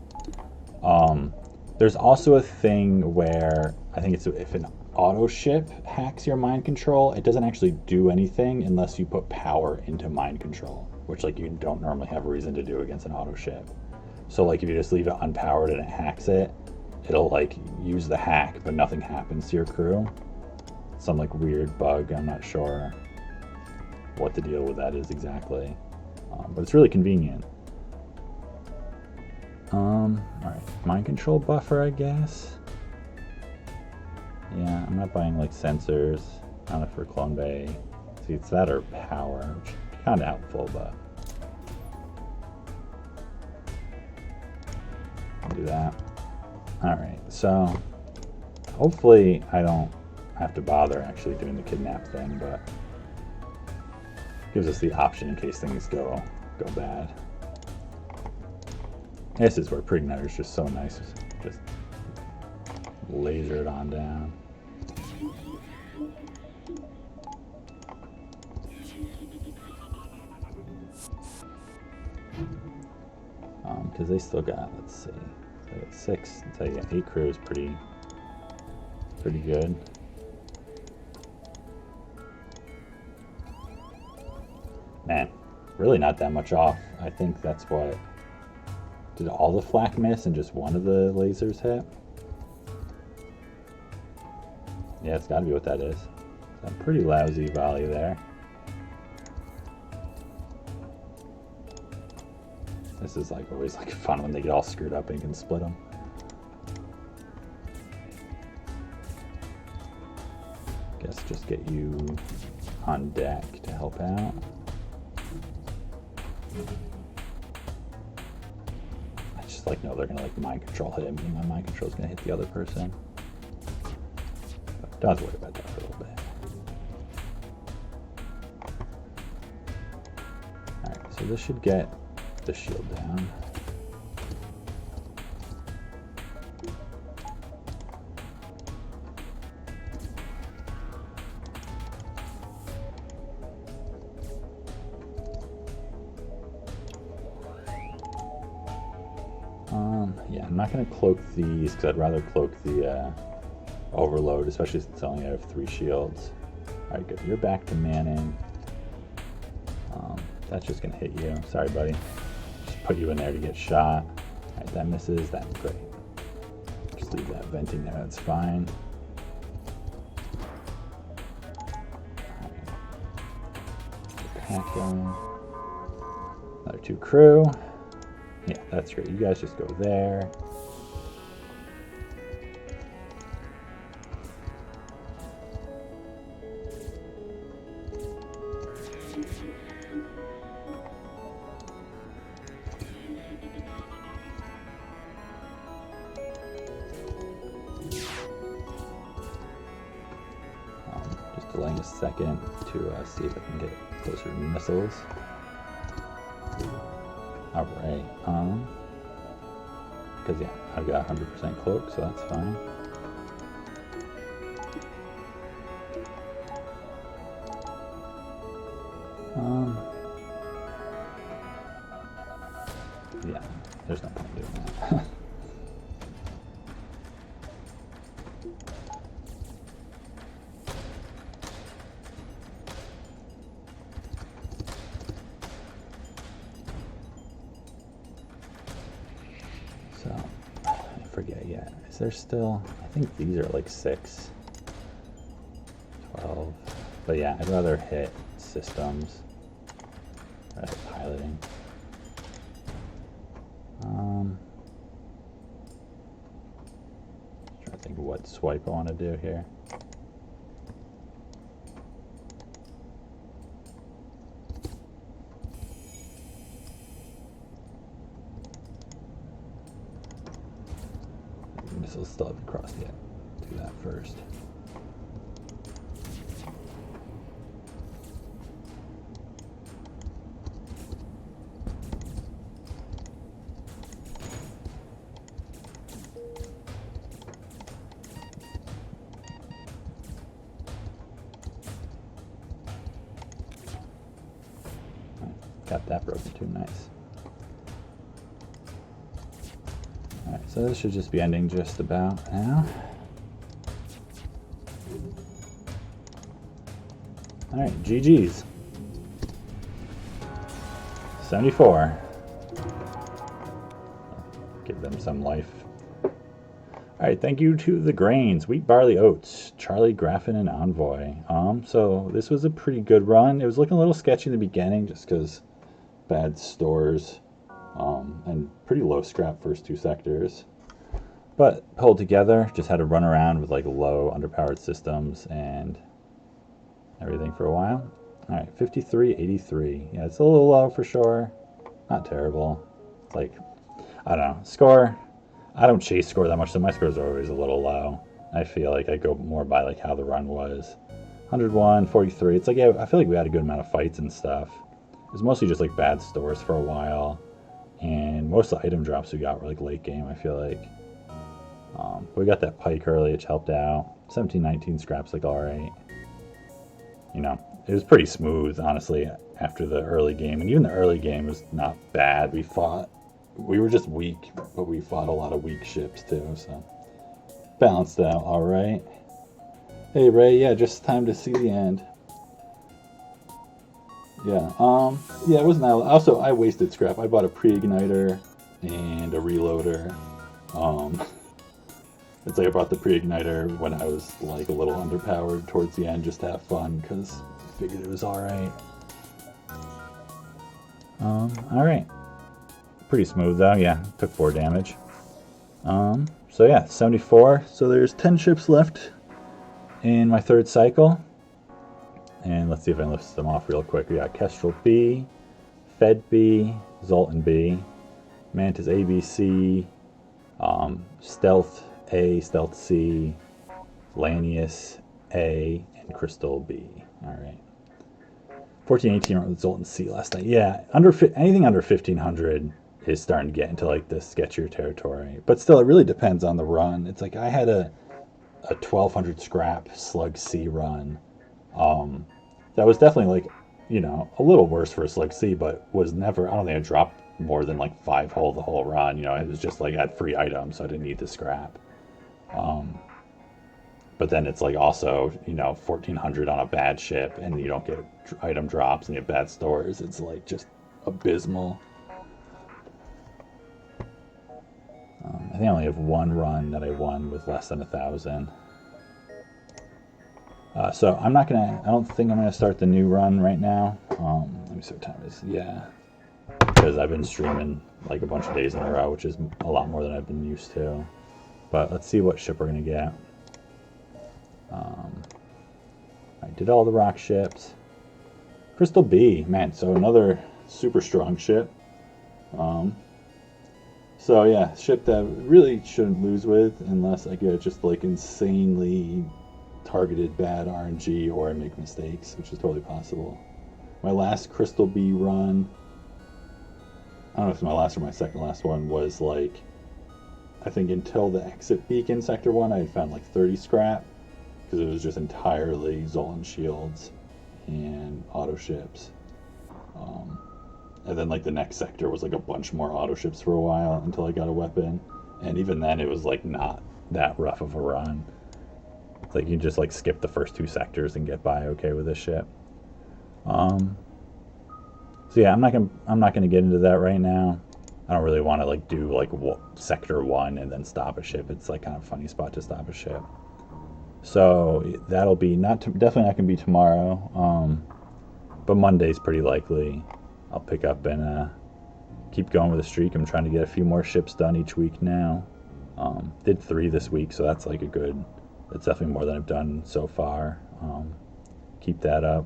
There's also a thing where I think it's if an auto ship hacks your mind control, it doesn't actually do anything unless you put power into mind control, which like you don't normally have a reason to do against an auto ship. So like if you just leave it unpowered and it hacks it, it'll like use the hack, but nothing happens to your crew. Some like weird bug. I'm not sure what the deal with that is exactly, but it's really convenient. Alright, mind control buffer, I guess. Yeah, I'm not buying like sensors. Not enough for Clone Bay. See, it's that or power, which is kind of helpful, but I'll do that. Alright, so hopefully I don't have to bother actually doing the kidnap thing, but gives us the option in case things go bad. This is where Prigniter is just so nice. Just laser it on down. Because they still got, let's see, they got 6. I'll tell you, 8 crew is pretty good. Man, really not that much off. I think that's what. Did all the flak miss and just one of the lasers hit? Yeah, it's gotta be what that is. So pretty lousy volley there. This is like always like fun when they get all screwed up and you can split them. Guess just get you on deck to help out. Like no, they're gonna like mind control him, and my mind control is gonna hit the other person. But don't have to worry about that for a little bit. Alright, so this should get the shield down. Yeah, I'm not going to cloak these because I'd rather cloak the overload, especially since I only have 3 shields. Alright, good. You're back to manning. That's just going to hit you. Sorry, buddy. Just put you in there to get shot. Alright, that misses. That's great. Just leave that venting there. That's fine. Pack going. Another 2 crew. Yeah, that's great. You guys just go there. Just delaying a second to see if I can get closer to missiles. Alright, because yeah, I've got 100% cloak, so that's fine. Yeah, there's no point doing that. So, I forget yet. Is there still, I think these are like 6, 12, but yeah, I'd rather hit systems, rather hit piloting. Trying to think of what swipe I want to do here. Missiles still haven't crossed yet. Do first. Got that broken too, nice. Alright, so this should just be ending just about now. Alright, GG's. 74. Give them some life. Alright, thank you to the grains. Wheat, barley, oats. Charlie, Graffin, and Envoy. So this was a pretty good run. It was looking a little sketchy in the beginning just because bad stores. And pretty low scrap first two sectors. But pulled together, just had to run around with like low underpowered systems and everything for a while. Alright, 53.83. Yeah, it's a little low for sure. Not terrible. It's like, I don't know. Score, I don't chase score that much, so my scores are always a little low. I feel like I go more by like how the run was. 101, 43. It's like, yeah, I feel like we had a good amount of fights and stuff. It was mostly just like bad stores for a while. And most of the item drops we got were like late game, I feel like. We got that pike early, which helped out. 17-19 scraps like alright. You know, it was pretty smooth, honestly, after the early game. And even the early game was not bad. We were just weak, but we fought a lot of weak ships too, so balanced out alright. Hey Ray, yeah, just time to see the end. Yeah, yeah, it wasn't that. Also, I wasted scrap. I bought a pre-igniter and a reloader. It's like I bought the pre-igniter when I was like a little underpowered towards the end, just to have fun, because I figured it was alright. Alright. Pretty smooth though, yeah, took 4 damage. So yeah, 74. So there's 10 ships left in my third cycle. And let's see if I can list them off real quick. We got Kestrel B, Fed B, Zoltan B, Mantis A, B, C, Stealth A, Stealth C, Lanius A, and Crystal B. Alright. 14-18 with Zoltan C last night. Yeah, anything under 1500 is starting to get into like the sketchier territory. But still, it really depends on the run. It's like I had a 1200 scrap Slug C run. That was definitely like, you know, a little worse for a Slug C, but was never, I don't think I dropped more than like 5 hull the whole run. You know, it was just like I had free items, so I didn't need the scrap. But then it's like also, you know, 1400 on a bad ship and you don't get item drops and you have bad stores. It's like just abysmal. I think I only have one run that I won with less than 1,000. So I don't think I'm gonna start the new run right now. Let me see what time it is. Yeah, because I've been streaming like a bunch of days in a row, which is a lot more than I've been used to. But let's see what ship we're gonna get. I did all the rock ships. Crystal B, man, so another super strong ship. So yeah, ship that really shouldn't lose with unless I get just like insanely targeted bad RNG or I make mistakes, which is totally possible. My last Crystal B run, I don't know if it's my last or my second last one, was like, I think until the exit beacon sector 1, I had found like 30 scrap, because it was just entirely Zoltan shields and auto ships. And then like the next sector was like a bunch more auto ships for a while until I got a weapon. And even then it was like not that rough of a run. It's like you just like skip the first 2 sectors and get by okay with this ship. So yeah, I'm not gonna get into that right now. I don't really want to like do like sector 1 and then stop a ship. It's like kind of a funny spot to stop a ship. So that'll be definitely not gonna be tomorrow. But Monday's pretty likely. I'll pick up and keep going with the streak. I'm trying to get a few more ships done each week now. Did 3 this week, so that's like that's definitely more than I've done so far. Keep that up.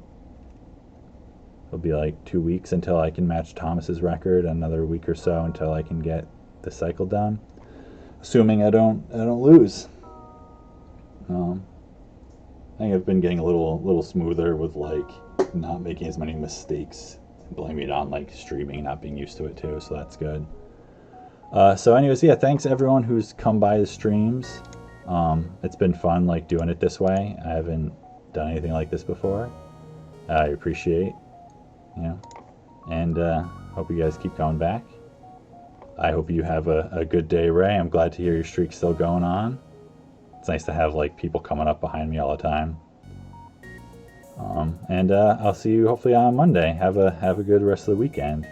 It'll be like 2 weeks until I can match Thomas's record. Another week or so until I can get the cycle done. Assuming I don't lose. I think I've been getting a little smoother with like not making as many mistakes, blaming it on like streaming, not being used to it too, so that's good. So anyways, yeah, thanks everyone who's come by the streams. It's been fun like doing it this way. I haven't done anything like this before. I appreciate, and hope you guys keep coming back. I hope you have a good day, Ray. I'm glad to hear your streak's still going on. It's nice to have like people coming up behind me all the time. And I'll see you hopefully on Monday. Have a good rest of the weekend.